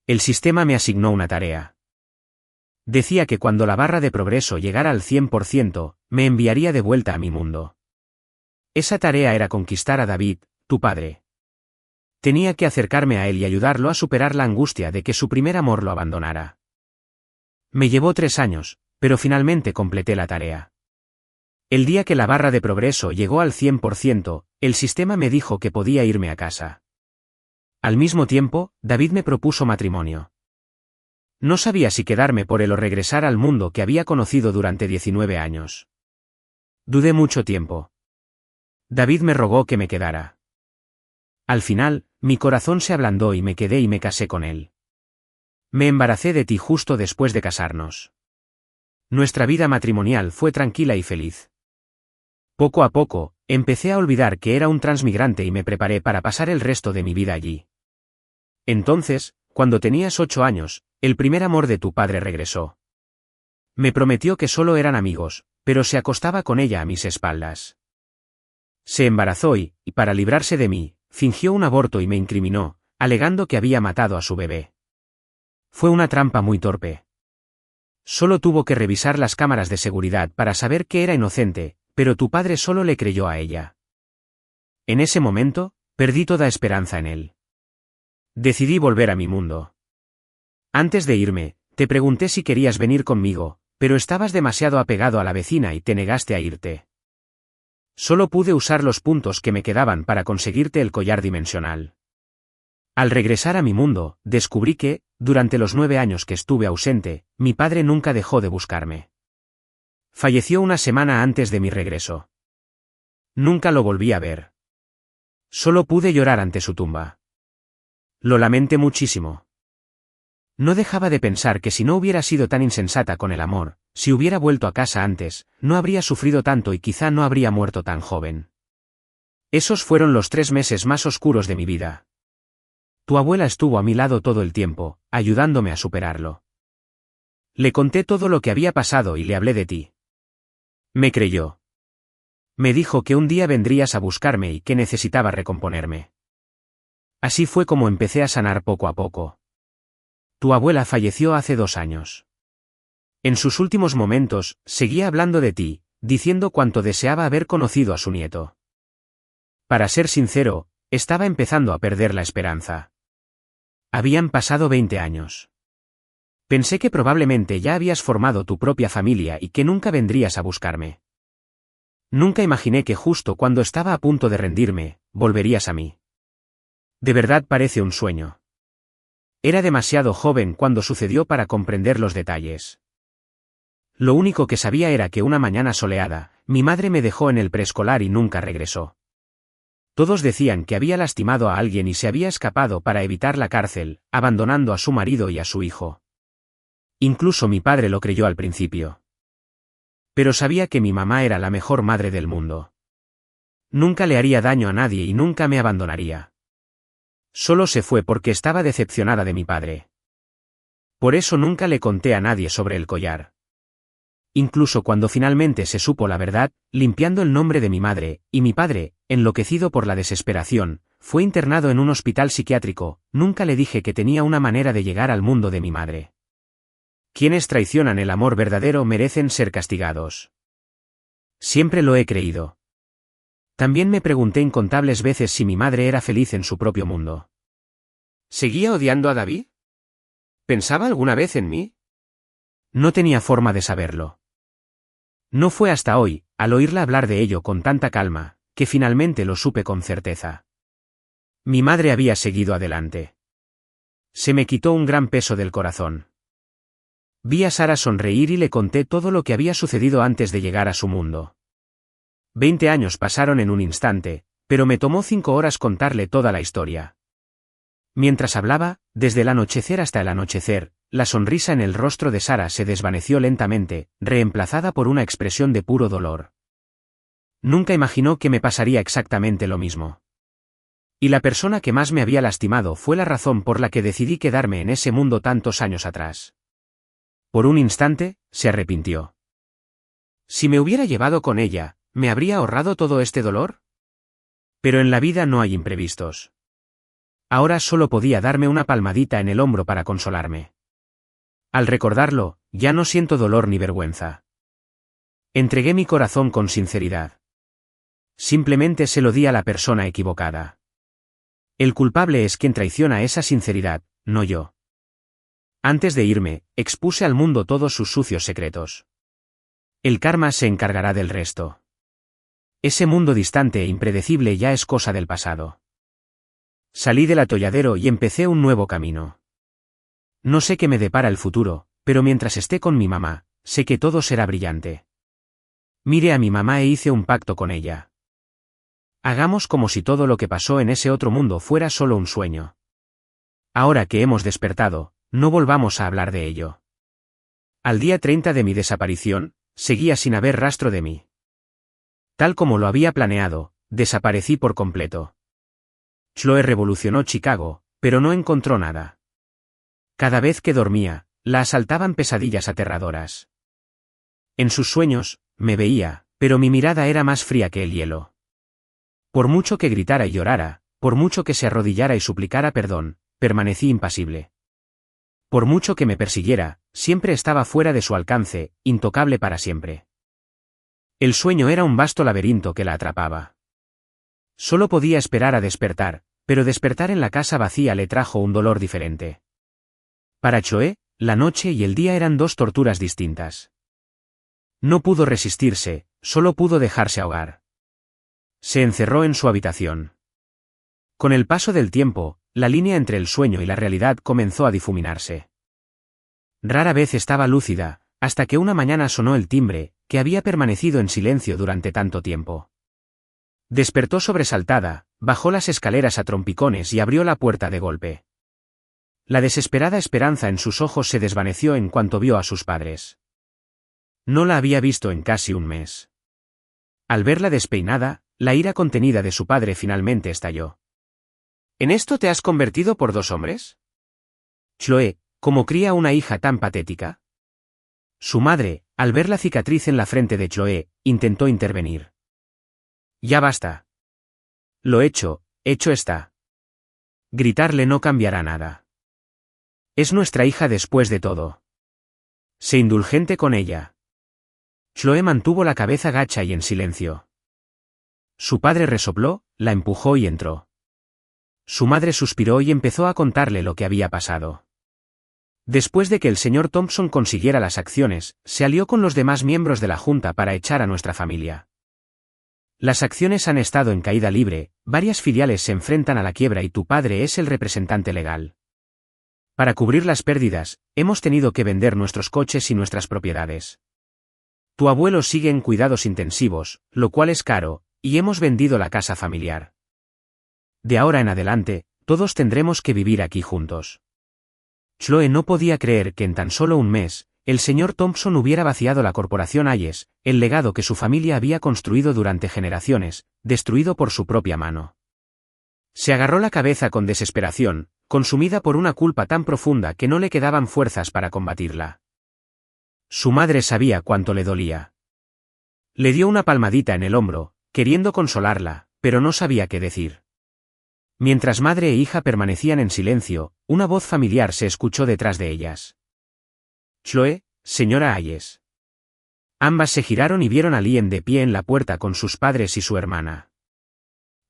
El sistema me asignó una tarea. Decía que cuando la barra de progreso llegara al 100%, me enviaría de vuelta a mi mundo. Esa tarea era conquistar a David, tu padre. Tenía que acercarme a él y ayudarlo a superar la angustia de que su primer amor lo abandonara. Me llevó 3 años, pero finalmente completé la tarea. El día que la barra de progreso llegó al 100%, el sistema me dijo que podía irme a casa. Al mismo tiempo, David me propuso matrimonio. No sabía si quedarme por él o regresar al mundo que había conocido durante 19 años. Dudé mucho tiempo. David me rogó que me quedara. Al final, mi corazón se ablandó y me quedé y me casé con él. Me embaracé de ti justo después de casarnos. Nuestra vida matrimonial fue tranquila y feliz. Poco a poco, empecé a olvidar que era un transmigrante y me preparé para pasar el resto de mi vida allí. Entonces, cuando tenías 8 años, el primer amor de tu padre regresó. Me prometió que solo eran amigos, pero se acostaba con ella a mis espaldas. Se embarazó y, para librarse de mí, fingió un aborto y me incriminó, alegando que había matado a su bebé. Fue una trampa muy torpe. Solo tuvo que revisar las cámaras de seguridad para saber que era inocente, pero tu padre solo le creyó a ella. En ese momento, perdí toda esperanza en él. Decidí volver a mi mundo. Antes de irme, te pregunté si querías venir conmigo, pero estabas demasiado apegado a la vecina y te negaste a irte. Solo pude usar los puntos que me quedaban para conseguirte el collar dimensional. Al regresar a mi mundo, descubrí que, durante los 9 años que estuve ausente, mi padre nunca dejó de buscarme. Falleció una semana antes de mi regreso. Nunca lo volví a ver. Solo pude llorar ante su tumba. Lo lamenté muchísimo. No dejaba de pensar que si no hubiera sido tan insensata con el amor, si hubiera vuelto a casa antes, no habría sufrido tanto y quizá no habría muerto tan joven. Esos fueron los 3 meses más oscuros de mi vida. Tu abuela estuvo a mi lado todo el tiempo, ayudándome a superarlo. Le conté todo lo que había pasado y le hablé de ti. Me creyó. Me dijo que un día vendrías a buscarme y que necesitaba recomponerme. Así fue como empecé a sanar poco a poco. Tu abuela falleció hace 2 años. En sus últimos momentos, seguía hablando de ti, diciendo cuánto deseaba haber conocido a su nieto. Para ser sincero, estaba empezando a perder la esperanza. Habían pasado 20 años. Pensé que probablemente ya habías formado tu propia familia y que nunca vendrías a buscarme. Nunca imaginé que justo cuando estaba a punto de rendirme, volverías a mí. De verdad parece un sueño. Era demasiado joven cuando sucedió para comprender los detalles. Lo único que sabía era que una mañana soleada, mi madre me dejó en el preescolar y nunca regresó. Todos decían que había lastimado a alguien y se había escapado para evitar la cárcel, abandonando a su marido y a su hijo. Incluso mi padre lo creyó al principio. Pero sabía que mi mamá era la mejor madre del mundo. Nunca le haría daño a nadie y nunca me abandonaría. Solo se fue porque estaba decepcionada de mi padre. Por eso nunca le conté a nadie sobre el collar. Incluso cuando finalmente se supo la verdad, limpiando el nombre de mi madre, y mi padre, enloquecido por la desesperación, fue internado en un hospital psiquiátrico, nunca le dije que tenía una manera de llegar al mundo de mi madre. Quienes traicionan el amor verdadero merecen ser castigados. Siempre lo he creído. También me pregunté incontables veces si mi madre era feliz en su propio mundo. ¿Seguía odiando a David? ¿Pensaba alguna vez en mí? No tenía forma de saberlo. No fue hasta hoy, al oírla hablar de ello con tanta calma, que finalmente lo supe con certeza. Mi madre había seguido adelante. Se me quitó un gran peso del corazón. Vi a Sara sonreír y le conté todo lo que había sucedido antes de llegar a su mundo. 20 años pasaron en un instante, pero me tomó 5 horas contarle toda la historia. Mientras hablaba, desde el anochecer hasta el anochecer, la sonrisa en el rostro de Sara se desvaneció lentamente, reemplazada por una expresión de puro dolor. Nunca imaginó que me pasaría exactamente lo mismo. Y la persona que más me había lastimado fue la razón por la que decidí quedarme en ese mundo tantos años atrás. Por un instante, se arrepintió. Si me hubiera llevado con ella, ¿me habría ahorrado todo este dolor? Pero en la vida no hay imprevistos. Ahora solo podía darme una palmadita en el hombro para consolarme. Al recordarlo, ya no siento dolor ni vergüenza. Entregué mi corazón con sinceridad. Simplemente se lo di a la persona equivocada. El culpable es quien traiciona esa sinceridad, no yo. Antes de irme, expuse al mundo todos sus sucios secretos. El karma se encargará del resto. Ese mundo distante e impredecible ya es cosa del pasado. Salí del atolladero y empecé un nuevo camino. No sé qué me depara el futuro, pero mientras esté con mi mamá, sé que todo será brillante. Miré a mi mamá e hice un pacto con ella. Hagamos como si todo lo que pasó en ese otro mundo fuera solo un sueño. Ahora que hemos despertado, no volvamos a hablar de ello. Al día 30 de mi desaparición, seguía sin haber rastro de mí. Tal como lo había planeado, desaparecí por completo. Chloe revolucionó Chicago, pero no encontró nada. Cada vez que dormía, la asaltaban pesadillas aterradoras. En sus sueños, me veía, pero mi mirada era más fría que el hielo. Por mucho que gritara y llorara, por mucho que se arrodillara y suplicara perdón, permanecí impasible. Por mucho que me persiguiera, siempre estaba fuera de su alcance, intocable para siempre. El sueño era un vasto laberinto que la atrapaba. Solo podía esperar a despertar, pero despertar en la casa vacía le trajo un dolor diferente. Para Chloe, la noche y el día eran dos torturas distintas. No pudo resistirse, solo pudo dejarse ahogar. Se encerró en su habitación. Con el paso del tiempo, la línea entre el sueño y la realidad comenzó a difuminarse. Rara vez estaba lúcida, hasta que una mañana sonó el timbre, que había permanecido en silencio durante tanto tiempo. Despertó sobresaltada, bajó las escaleras a trompicones y abrió la puerta de golpe. La desesperada esperanza en sus ojos se desvaneció en cuanto vio a sus padres. No la había visto en casi un mes. Al verla despeinada, la ira contenida de su padre finalmente estalló. ¿En esto te has convertido por 2 hombres? Chloe, ¿cómo cría una hija tan patética? Su madre, al ver la cicatriz en la frente de Chloe, intentó intervenir. Ya basta. Lo hecho está. Gritarle no cambiará nada. Es nuestra hija después de todo. Sé indulgente con ella. Chloe mantuvo la cabeza gacha y en silencio. Su padre resopló, la empujó y entró. Su madre suspiró y empezó a contarle lo que había pasado. Después de que el señor Thompson consiguiera las acciones, se alió con los demás miembros de la Junta para echar a nuestra familia. Las acciones han estado en caída libre, varias filiales se enfrentan a la quiebra y tu padre es el representante legal. Para cubrir las pérdidas, hemos tenido que vender nuestros coches y nuestras propiedades. Tu abuelo sigue en cuidados intensivos, lo cual es caro, y hemos vendido la casa familiar. De ahora en adelante, todos tendremos que vivir aquí juntos. Chloe no podía creer que en tan solo un mes, el señor Thompson hubiera vaciado la corporación Hayes, el legado que su familia había construido durante generaciones, destruido por su propia mano. Se agarró la cabeza con desesperación, consumida por una culpa tan profunda que no le quedaban fuerzas para combatirla. Su madre sabía cuánto le dolía. Le dio una palmadita en el hombro, queriendo consolarla, pero no sabía qué decir. Mientras madre e hija permanecían en silencio, una voz familiar se escuchó detrás de ellas. «Chloe, señora Hayes». Ambas se giraron y vieron a Liam de pie en la puerta con sus padres y su hermana.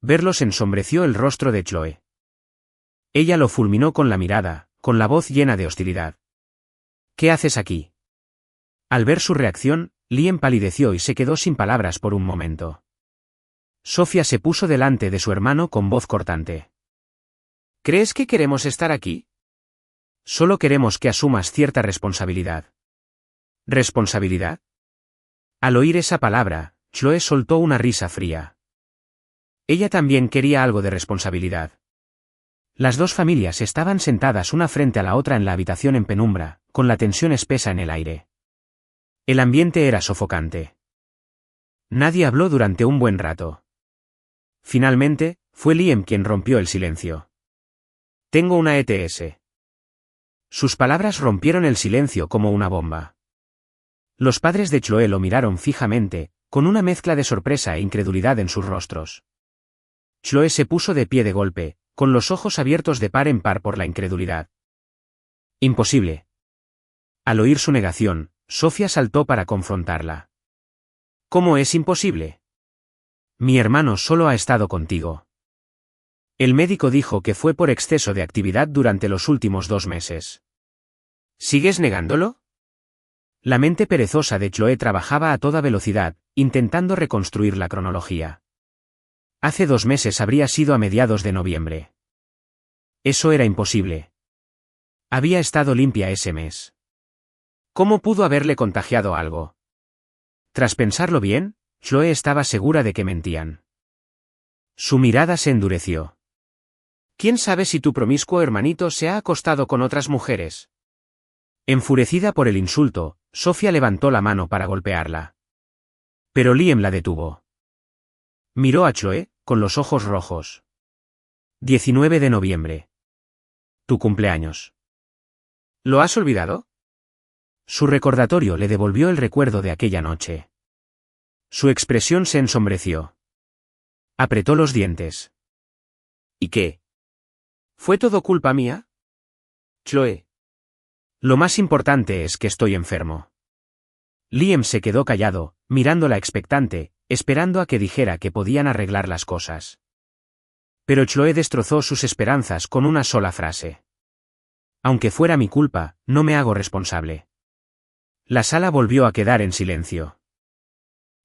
Verlos ensombreció el rostro de Chloe. Ella lo fulminó con la mirada, con la voz llena de hostilidad. «¿Qué haces aquí?». Al ver su reacción, Liam palideció y se quedó sin palabras por un momento. Sofía se puso delante de su hermano con voz cortante. «¿Crees que queremos estar aquí?». «Solo queremos que asumas cierta responsabilidad». ¿Responsabilidad? Al oír esa palabra, Chloe soltó una risa fría. Ella también quería algo de responsabilidad. Las dos familias estaban sentadas una frente a la otra en la habitación en penumbra, con la tensión espesa en el aire. El ambiente era sofocante. Nadie habló durante un buen rato. Finalmente, fue Liam quien rompió el silencio. «Tengo una ETS». Sus palabras rompieron el silencio como una bomba. Los padres de Chloe lo miraron fijamente, con una mezcla de sorpresa e incredulidad en sus rostros. Chloe se puso de pie de golpe, con los ojos abiertos de par en par por la incredulidad. «Imposible». Al oír su negación, Sofía saltó para confrontarla. «¿Cómo es imposible? Mi hermano solo ha estado contigo. El médico dijo que fue por exceso de actividad durante los últimos 2 meses. ¿Sigues negándolo?». La mente perezosa de Chloe trabajaba a toda velocidad, intentando reconstruir la cronología. Hace 2 meses habría sido a mediados de noviembre. Eso era imposible. Había estado limpia ese mes. ¿Cómo pudo haberle contagiado algo? Tras pensarlo bien, Chloe estaba segura de que mentían. Su mirada se endureció. «¿Quién sabe si tu promiscuo hermanito se ha acostado con otras mujeres?». Enfurecida por el insulto, Sofía levantó la mano para golpearla. Pero Liam la detuvo. Miró a Chloe, con los ojos rojos. 19 de noviembre. Tu cumpleaños. ¿Lo has olvidado? Su recordatorio le devolvió el recuerdo de aquella noche. Su expresión se ensombreció. Apretó los dientes. ¿Y qué? ¿Fue todo culpa mía? Chloe. Lo más importante es que estoy enfermo. Liam se quedó callado, mirándola expectante, esperando a que dijera que podían arreglar las cosas. Pero Chloe destrozó sus esperanzas con una sola frase. Aunque fuera mi culpa, no me hago responsable. La sala volvió a quedar en silencio.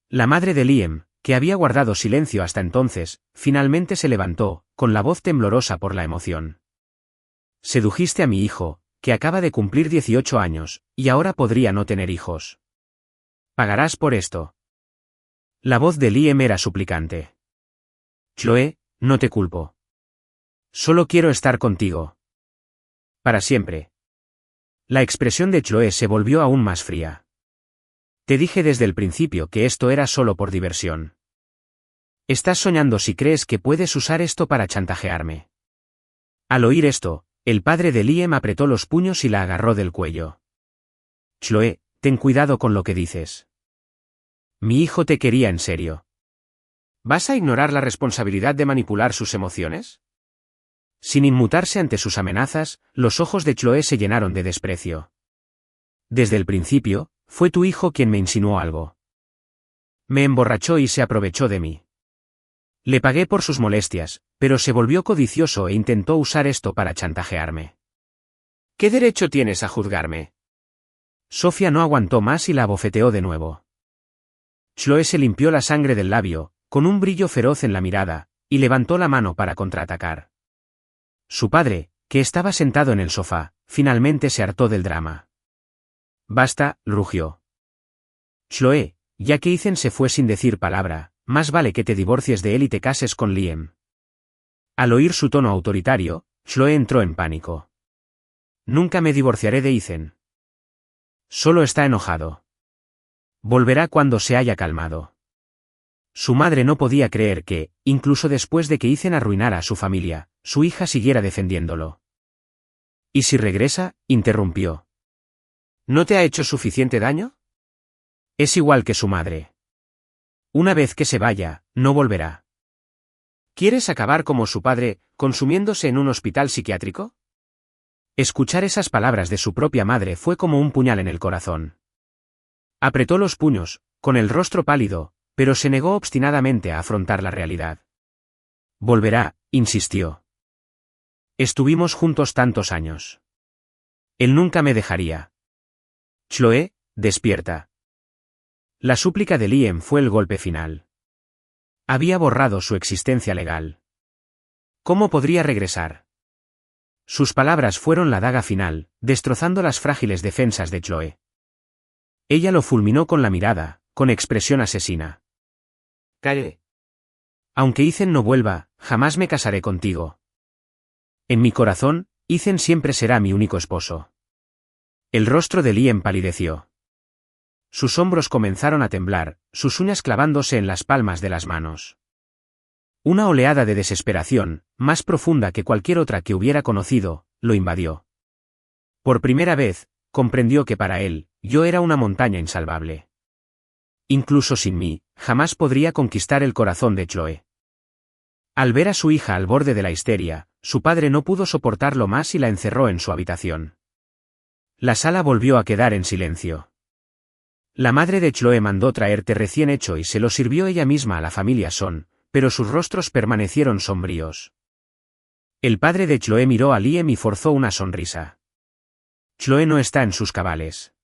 La madre de Liam, que había guardado silencio hasta entonces, finalmente se levantó, con la voz temblorosa por la emoción. Sedujiste a mi hijo, que acaba de cumplir 18 años, y ahora podría no tener hijos. Pagarás por esto. La voz de Liam era suplicante. Chloe, no te culpo. Solo quiero estar contigo. Para siempre. La expresión de Chloe se volvió aún más fría. Te dije desde el principio que esto era solo por diversión. Estás soñando si crees que puedes usar esto para chantajearme. Al oír esto, el padre de Liam apretó los puños y la agarró del cuello. Chloe, ten cuidado con lo que dices. Mi hijo te quería en serio. ¿Vas a ignorar la responsabilidad de manipular sus emociones? Sin inmutarse ante sus amenazas, los ojos de Chloe se llenaron de desprecio. Desde el principio, fue tu hijo quien me insinuó algo. Me emborrachó y se aprovechó de mí. Le pagué por sus molestias, pero se volvió codicioso e intentó usar esto para chantajearme. ¿Qué derecho tienes a juzgarme? Sofía no aguantó más y la abofeteó de nuevo. Chloe se limpió la sangre del labio, con un brillo feroz en la mirada, y levantó la mano para contraatacar. Su padre, que estaba sentado en el sofá, finalmente se hartó del drama. Basta, rugió. Chloe, ya que Ethan se fue sin decir palabra, más vale que te divorcies de él y te cases con Liam. Al oír su tono autoritario, Chloe entró en pánico. Nunca me divorciaré de Ethan. Solo está enojado. Volverá cuando se haya calmado. Su madre no podía creer que, incluso después de que Ethan arruinara a su familia, su hija siguiera defendiéndolo. ¿Y si regresa?, interrumpió. ¿No te ha hecho suficiente daño? Es igual que su madre. Una vez que se vaya, no volverá. ¿Quieres acabar como su padre, consumiéndose en un hospital psiquiátrico? Escuchar esas palabras de su propia madre fue como un puñal en el corazón. Apretó los puños, con el rostro pálido, pero se negó obstinadamente a afrontar la realidad. Volverá, insistió. Estuvimos juntos tantos años. Él nunca me dejaría. Chloe, despierta. La súplica de Liam fue el golpe final. Había borrado su existencia legal. ¿Cómo podría regresar? Sus palabras fueron la daga final, destrozando las frágiles defensas de Chloe. Ella lo fulminó con la mirada, con expresión asesina. Calle. Aunque Ethan no vuelva, jamás me casaré contigo. En mi corazón, Ethan siempre será mi único esposo. El rostro de Liam palideció. Sus hombros comenzaron a temblar, sus uñas clavándose en las palmas de las manos. Una oleada de desesperación, más profunda que cualquier otra que hubiera conocido, lo invadió. Por primera vez, comprendió que para él, yo era una montaña insalvable. Incluso sin mí, jamás podría conquistar el corazón de Chloe. Al ver a su hija al borde de la histeria, su padre no pudo soportarlo más y la encerró en su habitación. La sala volvió a quedar en silencio. La madre de Chloe mandó traer té recién hecho y se lo sirvió ella misma a la familia Son, pero sus rostros permanecieron sombríos. El padre de Chloe miró a Liam y forzó una sonrisa. Chloe no está en sus cabales.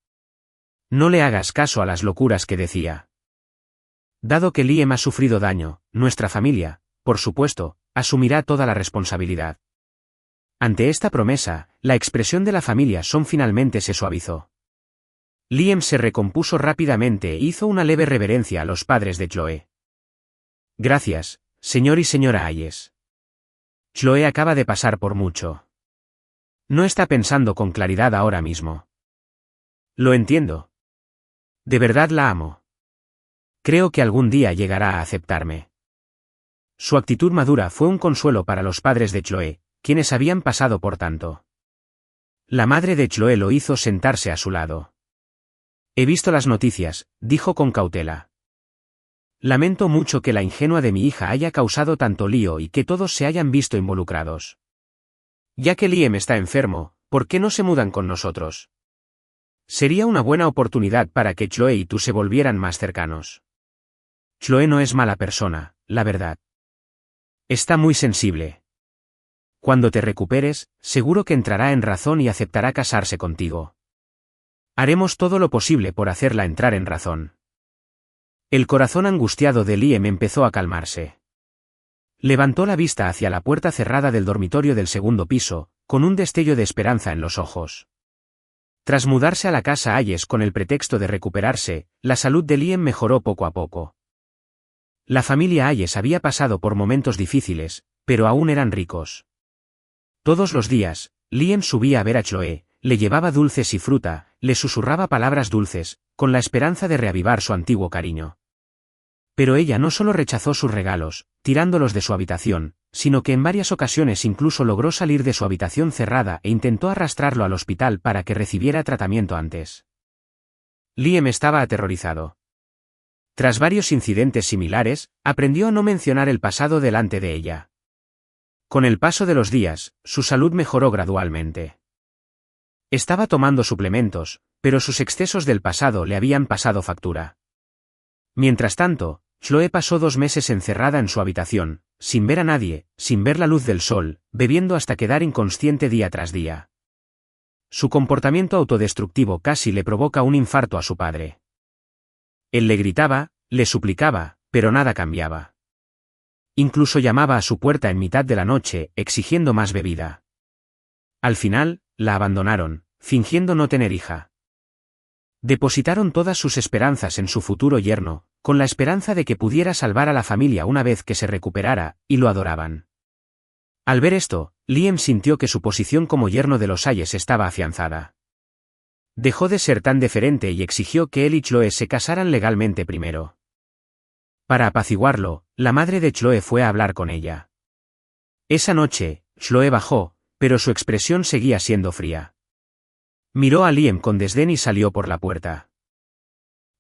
No le hagas caso a las locuras que decía. Dado que Liam ha sufrido daño, nuestra familia, por supuesto, asumirá toda la responsabilidad. Ante esta promesa, la expresión de la familia Son finalmente se suavizó. Liam se recompuso rápidamente e hizo una leve reverencia a los padres de Chloe. Gracias, señor y señora Hayes. Chloe acaba de pasar por mucho. No está pensando con claridad ahora mismo. Lo entiendo. De verdad la amo. Creo que algún día llegará a aceptarme. Su actitud madura fue un consuelo para los padres de Chloe, quienes habían pasado por tanto. La madre de Chloe lo hizo sentarse a su lado. He visto las noticias, dijo con cautela. Lamento mucho que la ingenua de mi hija haya causado tanto lío y que todos se hayan visto involucrados. Ya que Liam está enfermo, ¿por qué no se mudan con nosotros? Sería una buena oportunidad para que Chloe y tú se volvieran más cercanos. Chloe no es mala persona, la verdad. Está muy sensible. Cuando te recuperes, seguro que entrará en razón y aceptará casarse contigo. Haremos todo lo posible por hacerla entrar en razón. El corazón angustiado de Liam empezó a calmarse. Levantó la vista hacia la puerta cerrada del dormitorio del segundo piso, con un destello de esperanza en los ojos. Tras mudarse a la casa Hayes con el pretexto de recuperarse, la salud de Liam mejoró poco a poco. La familia Hayes había pasado por momentos difíciles, pero aún eran ricos. Todos los días, Liam subía a ver a Chloe, le llevaba dulces y fruta, le susurraba palabras dulces, con la esperanza de reavivar su antiguo cariño. Pero ella no solo rechazó sus regalos, tirándolos de su habitación, sino que en varias ocasiones incluso logró salir de su habitación cerrada e intentó arrastrarlo al hospital para que recibiera tratamiento antes. Liam estaba aterrorizado. Tras varios incidentes similares, aprendió a no mencionar el pasado delante de ella. Con el paso de los días, su salud mejoró gradualmente. Estaba tomando suplementos, pero sus excesos del pasado le habían pasado factura. Mientras tanto, Chloe pasó 2 meses encerrada en su habitación, sin ver a nadie, sin ver la luz del sol, bebiendo hasta quedar inconsciente día tras día. Su comportamiento autodestructivo casi le provoca un infarto a su padre. Él le gritaba, le suplicaba, pero nada cambiaba. Incluso llamaba a su puerta en mitad de la noche, exigiendo más bebida. Al final, la abandonaron, fingiendo no tener hija. Depositaron todas sus esperanzas en su futuro yerno, con la esperanza de que pudiera salvar a la familia una vez que se recuperara, y lo adoraban. Al ver esto, Liam sintió que su posición como yerno de los Hayes estaba afianzada. Dejó de ser tan deferente y exigió que él y Chloe se casaran legalmente primero. Para apaciguarlo, la madre de Chloe fue a hablar con ella. Esa noche, Chloe bajó, pero su expresión seguía siendo fría. Miró a Liam con desdén y salió por la puerta.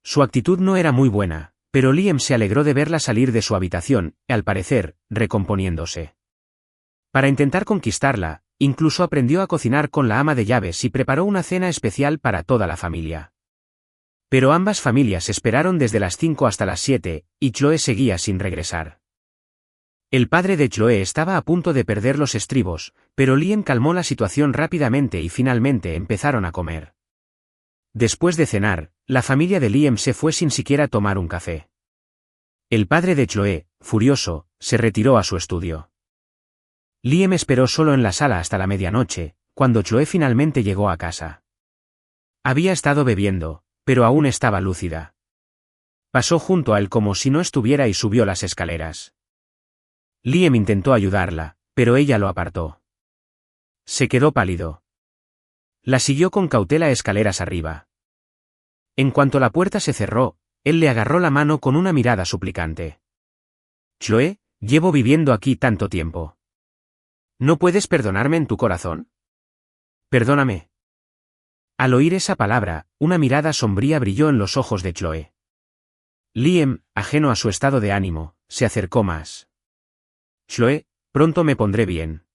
Su actitud no era muy buena, pero Liam se alegró de verla salir de su habitación, al parecer, recomponiéndose. Para intentar conquistarla, incluso aprendió a cocinar con la ama de llaves y preparó una cena especial para toda la familia. Pero ambas familias esperaron desde las 5 hasta las 7, y Chloe seguía sin regresar. El padre de Chloe estaba a punto de perder los estribos, pero Liam calmó la situación rápidamente y finalmente empezaron a comer. Después de cenar, la familia de Liam se fue sin siquiera tomar un café. El padre de Chloe, furioso, se retiró a su estudio. Liam esperó solo en la sala hasta la medianoche, cuando Chloe finalmente llegó a casa. Había estado bebiendo, pero aún estaba lúcida. Pasó junto a él como si no estuviera y subió las escaleras. Liam intentó ayudarla, pero ella lo apartó. Se quedó pálido. La siguió con cautela escaleras arriba. En cuanto la puerta se cerró, él le agarró la mano con una mirada suplicante. Chloe, llevo viviendo aquí tanto tiempo. ¿No puedes perdonarme en tu corazón? Perdóname. Al oír esa palabra, una mirada sombría brilló en los ojos de Chloe. Liam, ajeno a su estado de ánimo, se acercó más. Chloe, pronto me pondré bien.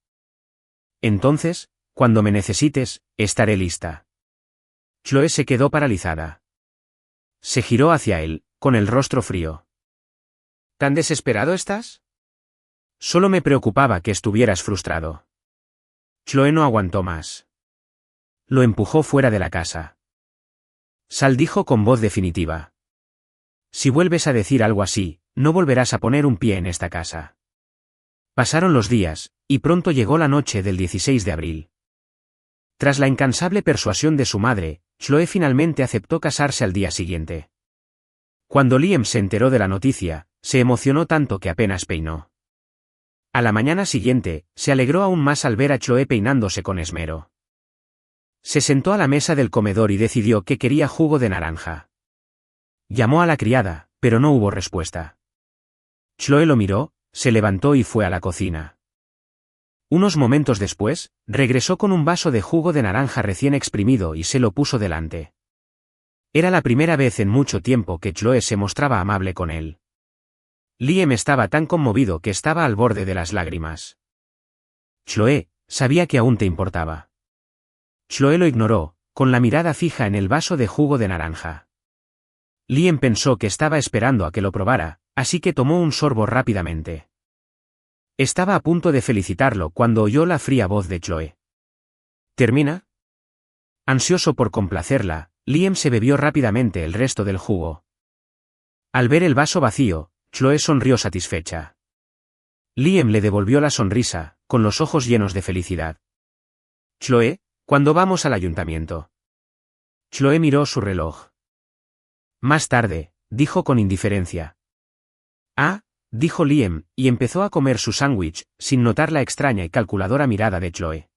Entonces, cuando me necesites, estaré lista. Chloe se quedó paralizada. Se giró hacia él, con el rostro frío. ¿Tan desesperado estás? Solo me preocupaba que estuvieras frustrado. Chloe no aguantó más. Lo empujó fuera de la casa. Sal, dijo con voz definitiva. Si vuelves a decir algo así, no volverás a poner un pie en esta casa. Pasaron los días, y pronto llegó la noche del 16 de abril. Tras la incansable persuasión de su madre, Chloe finalmente aceptó casarse al día siguiente. Cuando Liam se enteró de la noticia, se emocionó tanto que apenas peinó. A la mañana siguiente, se alegró aún más al ver a Chloe peinándose con esmero. Se sentó a la mesa del comedor y decidió que quería jugo de naranja. Llamó a la criada, pero no hubo respuesta. Chloe lo miró, se levantó y fue a la cocina. Unos momentos después, regresó con un vaso de jugo de naranja recién exprimido y se lo puso delante. Era la primera vez en mucho tiempo que Chloe se mostraba amable con él. Liam estaba tan conmovido que estaba al borde de las lágrimas. Chloe, sabía que aún te importaba. Chloe lo ignoró, con la mirada fija en el vaso de jugo de naranja. Liam pensó que estaba esperando a que lo probara, así que tomó un sorbo rápidamente. Estaba a punto de felicitarlo cuando oyó la fría voz de Chloe. ¿Termina? Ansioso por complacerla, Liam se bebió rápidamente el resto del jugo. Al ver el vaso vacío, Chloe sonrió satisfecha. Liam le devolvió la sonrisa, con los ojos llenos de felicidad. Chloe, ¿cuándo vamos al ayuntamiento? Chloe miró su reloj. Más tarde, dijo con indiferencia. Ah, dijo Liam, y empezó a comer su sándwich, sin notar la extraña y calculadora mirada de Chloe.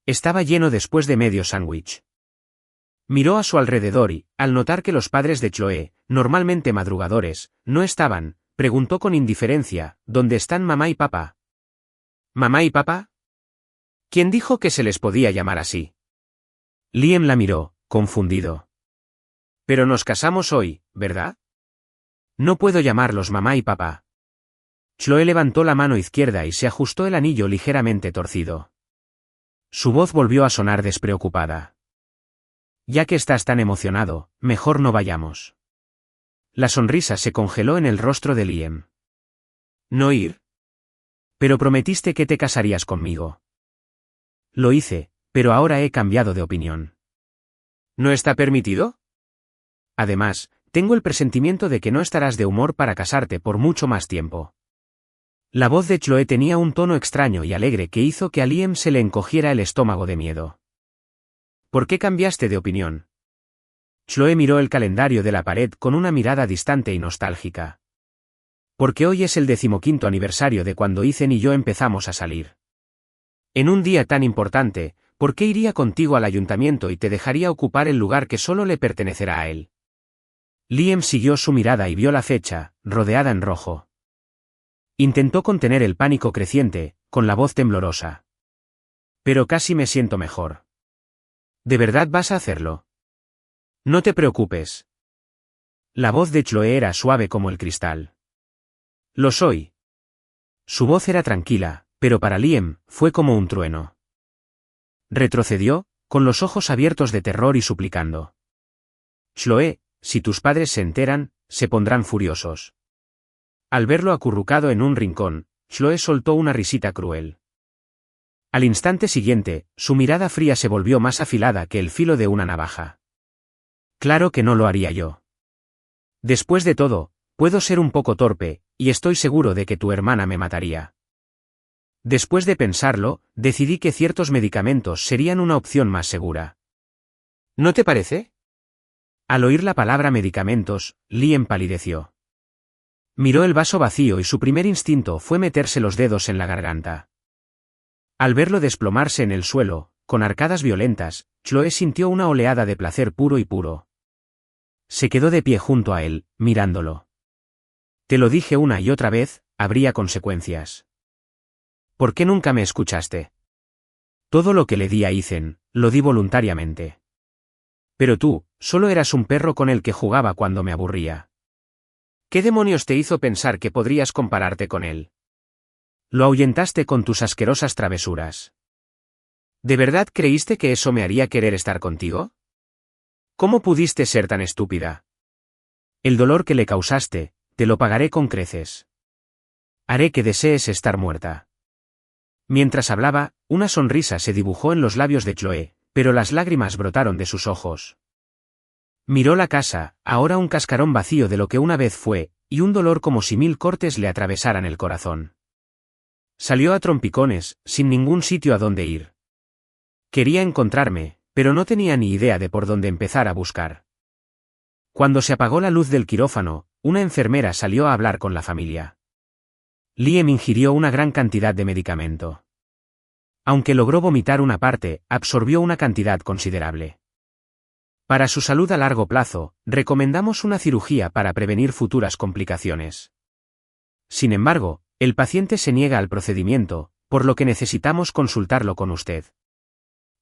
Estaba lleno después de medio sándwich. Miró a su alrededor y, al notar que los padres de Chloe, normalmente madrugadores, no estaban, preguntó con indiferencia, ¿dónde están mamá y papá? ¿Mamá y papá? ¿Quién dijo que se les podía llamar así? Liam la miró, confundido. Pero nos casamos hoy, ¿verdad? No puedo llamarlos mamá y papá. Chloe levantó la mano izquierda y se ajustó el anillo ligeramente torcido. Su voz volvió a sonar despreocupada. Ya que estás tan emocionado, mejor no vayamos. La sonrisa se congeló en el rostro de Liam. ¿No ir? Pero prometiste que te casarías conmigo. Lo hice, pero ahora he cambiado de opinión. ¿No está permitido? Además, tengo el presentimiento de que no estarás de humor para casarte por mucho más tiempo. La voz de Chloe tenía un tono extraño y alegre que hizo que a Liam se le encogiera el estómago de miedo. ¿Por qué cambiaste de opinión? Chloe miró el calendario de la pared con una mirada distante y nostálgica. Porque hoy es el 15º aniversario de cuando Ethan y yo empezamos a salir. En un día tan importante, ¿por qué iría contigo al ayuntamiento y te dejaría ocupar el lugar que solo le pertenecerá a él? Liam siguió su mirada y vio la fecha, rodeada en rojo. Intentó contener el pánico creciente, con la voz temblorosa. Pero casi me siento mejor. ¿De verdad vas a hacerlo? No te preocupes. La voz de Chloe era suave como el cristal. Lo soy. Su voz era tranquila, pero para Liam, fue como un trueno. Retrocedió, con los ojos abiertos de terror y suplicando. Chloe, si tus padres se enteran, se pondrán furiosos. Al verlo acurrucado en un rincón, Chloe soltó una risita cruel. Al instante siguiente, su mirada fría se volvió más afilada que el filo de una navaja. Claro que no lo haría yo. Después de todo, puedo ser un poco torpe, y estoy seguro de que tu hermana me mataría. Después de pensarlo, decidí que ciertos medicamentos serían una opción más segura. ¿No te parece? Al oír la palabra medicamentos, Liam palideció. Miró el vaso vacío y su primer instinto fue meterse los dedos en la garganta. Al verlo desplomarse en el suelo, con arcadas violentas, Chloe sintió una oleada de placer puro y puro. Se quedó de pie junto a él, mirándolo. Te lo dije una y otra vez, habría consecuencias. ¿Por qué nunca me escuchaste? Todo lo que le di a Ethan, lo di voluntariamente. Pero tú, solo eras un perro con el que jugaba cuando me aburría. ¿Qué demonios te hizo pensar que podrías compararte con él? Lo ahuyentaste con tus asquerosas travesuras. ¿De verdad creíste que eso me haría querer estar contigo? ¿Cómo pudiste ser tan estúpida? El dolor que le causaste, te lo pagaré con creces. Haré que desees estar muerta. Mientras hablaba, una sonrisa se dibujó en los labios de Chloe, pero las lágrimas brotaron de sus ojos. Miró la casa, ahora un cascarón vacío de lo que una vez fue, y un dolor como si 1000 cortes le atravesaran el corazón. Salió a trompicones, sin ningún sitio a dónde ir. Quería encontrarme, pero no tenía ni idea de por dónde empezar a buscar. Cuando se apagó la luz del quirófano, una enfermera salió a hablar con la familia. Liam ingirió una gran cantidad de medicamento. Aunque logró vomitar una parte, absorbió una cantidad considerable. Para su salud a largo plazo, recomendamos una cirugía para prevenir futuras complicaciones. Sin embargo, el paciente se niega al procedimiento, por lo que necesitamos consultarlo con usted.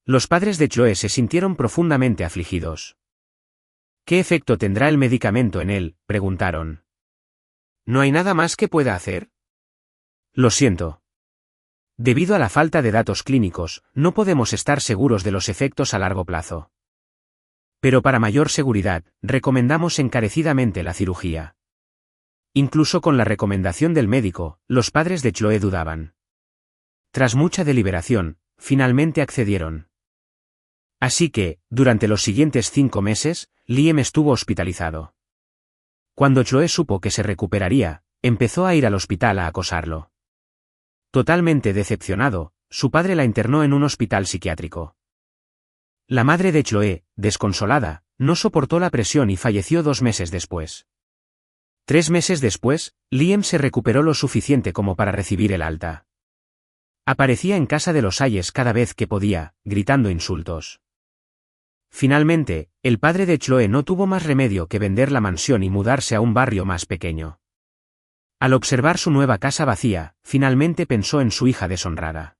Los padres de Chloe se sintieron profundamente afligidos. ¿Qué efecto tendrá el medicamento en él?, preguntaron. ¿No hay nada más que pueda hacer? Lo siento. Debido a la falta de datos clínicos, no podemos estar seguros de los efectos a largo plazo. Pero para mayor seguridad, recomendamos encarecidamente la cirugía. Incluso con la recomendación del médico, los padres de Chloe dudaban. Tras mucha deliberación, finalmente accedieron. Así que, durante los siguientes 5 meses, Liam estuvo hospitalizado. Cuando Chloe supo que se recuperaría, empezó a ir al hospital a acosarlo. Totalmente decepcionado, su padre la internó en un hospital psiquiátrico. La madre de Chloe, desconsolada, no soportó la presión y falleció 2 meses después. 3 meses después, Liam se recuperó lo suficiente como para recibir el alta. Aparecía en casa de los Hayes cada vez que podía, gritando insultos. Finalmente, el padre de Chloe no tuvo más remedio que vender la mansión y mudarse a un barrio más pequeño. Al observar su nueva casa vacía, finalmente pensó en su hija deshonrada.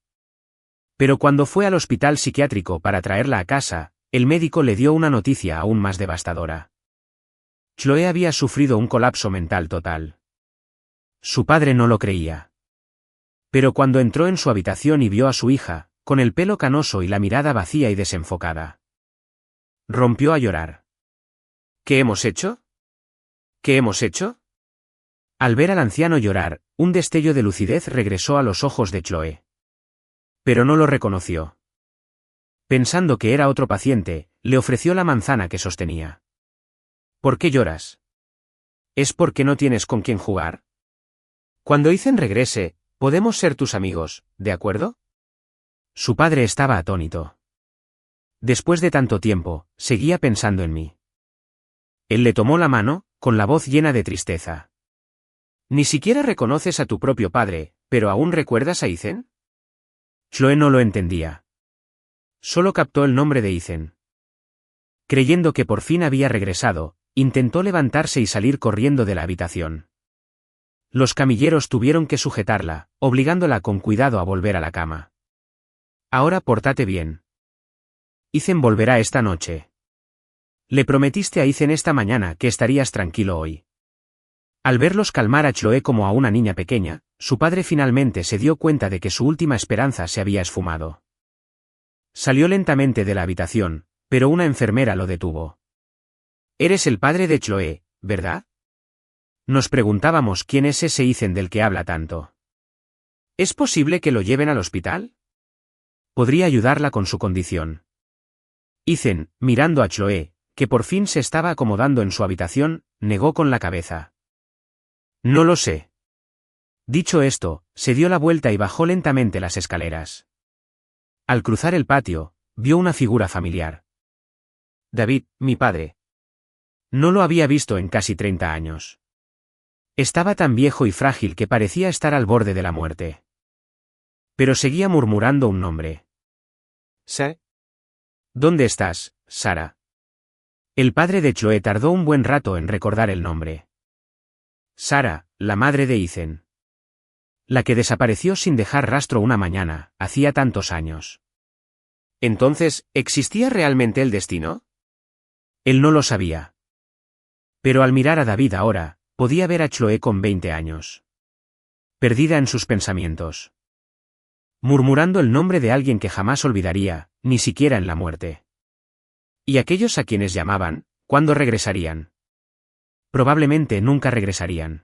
Pero cuando fue al hospital psiquiátrico para traerla a casa, el médico le dio una noticia aún más devastadora. Chloe había sufrido un colapso mental total. Su padre no lo creía. Pero cuando entró en su habitación y vio a su hija, con el pelo canoso y la mirada vacía y desenfocada, rompió a llorar. ¿Qué hemos hecho? ¿Qué hemos hecho? Al ver al anciano llorar, un destello de lucidez regresó a los ojos de Chloe. Pero no lo reconoció. Pensando que era otro paciente, le ofreció la manzana que sostenía. ¿Por qué lloras? ¿Es porque no tienes con quién jugar? Cuando Ethan regrese, podemos ser tus amigos, ¿de acuerdo? Su padre estaba atónito. Después de tanto tiempo, seguía pensando en mí. Él le tomó la mano, con la voz llena de tristeza. Ni siquiera reconoces a tu propio padre, pero ¿aún recuerdas a Ethan? Chloe no lo entendía. Solo captó el nombre de Ethan. Creyendo que por fin había regresado, intentó levantarse y salir corriendo de la habitación. Los camilleros tuvieron que sujetarla, obligándola con cuidado a volver a la cama. Ahora pórtate bien. Ethan volverá esta noche. Le prometiste a Ethan esta mañana que estarías tranquilo hoy. Al verlos calmar a Chloe como a una niña pequeña, su padre finalmente se dio cuenta de que su última esperanza se había esfumado. Salió lentamente de la habitación, pero una enfermera lo detuvo. Eres el padre de Chloe, ¿verdad? Nos preguntábamos quién es ese Ethan del que habla tanto. ¿Es posible que lo lleven al hospital? Podría ayudarla con su condición. Ethan, mirando a Chloe, que por fin se estaba acomodando en su habitación, negó con la cabeza. No lo sé. Dicho esto, se dio la vuelta y bajó lentamente las escaleras. Al cruzar el patio, vio una figura familiar. David, mi padre. No lo había visto en casi 30 años. Estaba tan viejo y frágil que parecía estar al borde de la muerte. Pero seguía murmurando un nombre. ¿Sara? ¿Dónde estás, Sara? El padre de Chloe tardó un buen rato en recordar el nombre. Sara, la madre de Ethan. La que desapareció sin dejar rastro una mañana, hacía tantos años. Entonces, ¿existía realmente el destino? Él no lo sabía. Pero al mirar a David ahora, podía ver a Chloe con 20 años. Perdida en sus pensamientos. Murmurando el nombre de alguien que jamás olvidaría, ni siquiera en la muerte. ¿Y aquellos a quienes llamaban, cuándo regresarían? Probablemente nunca regresarían.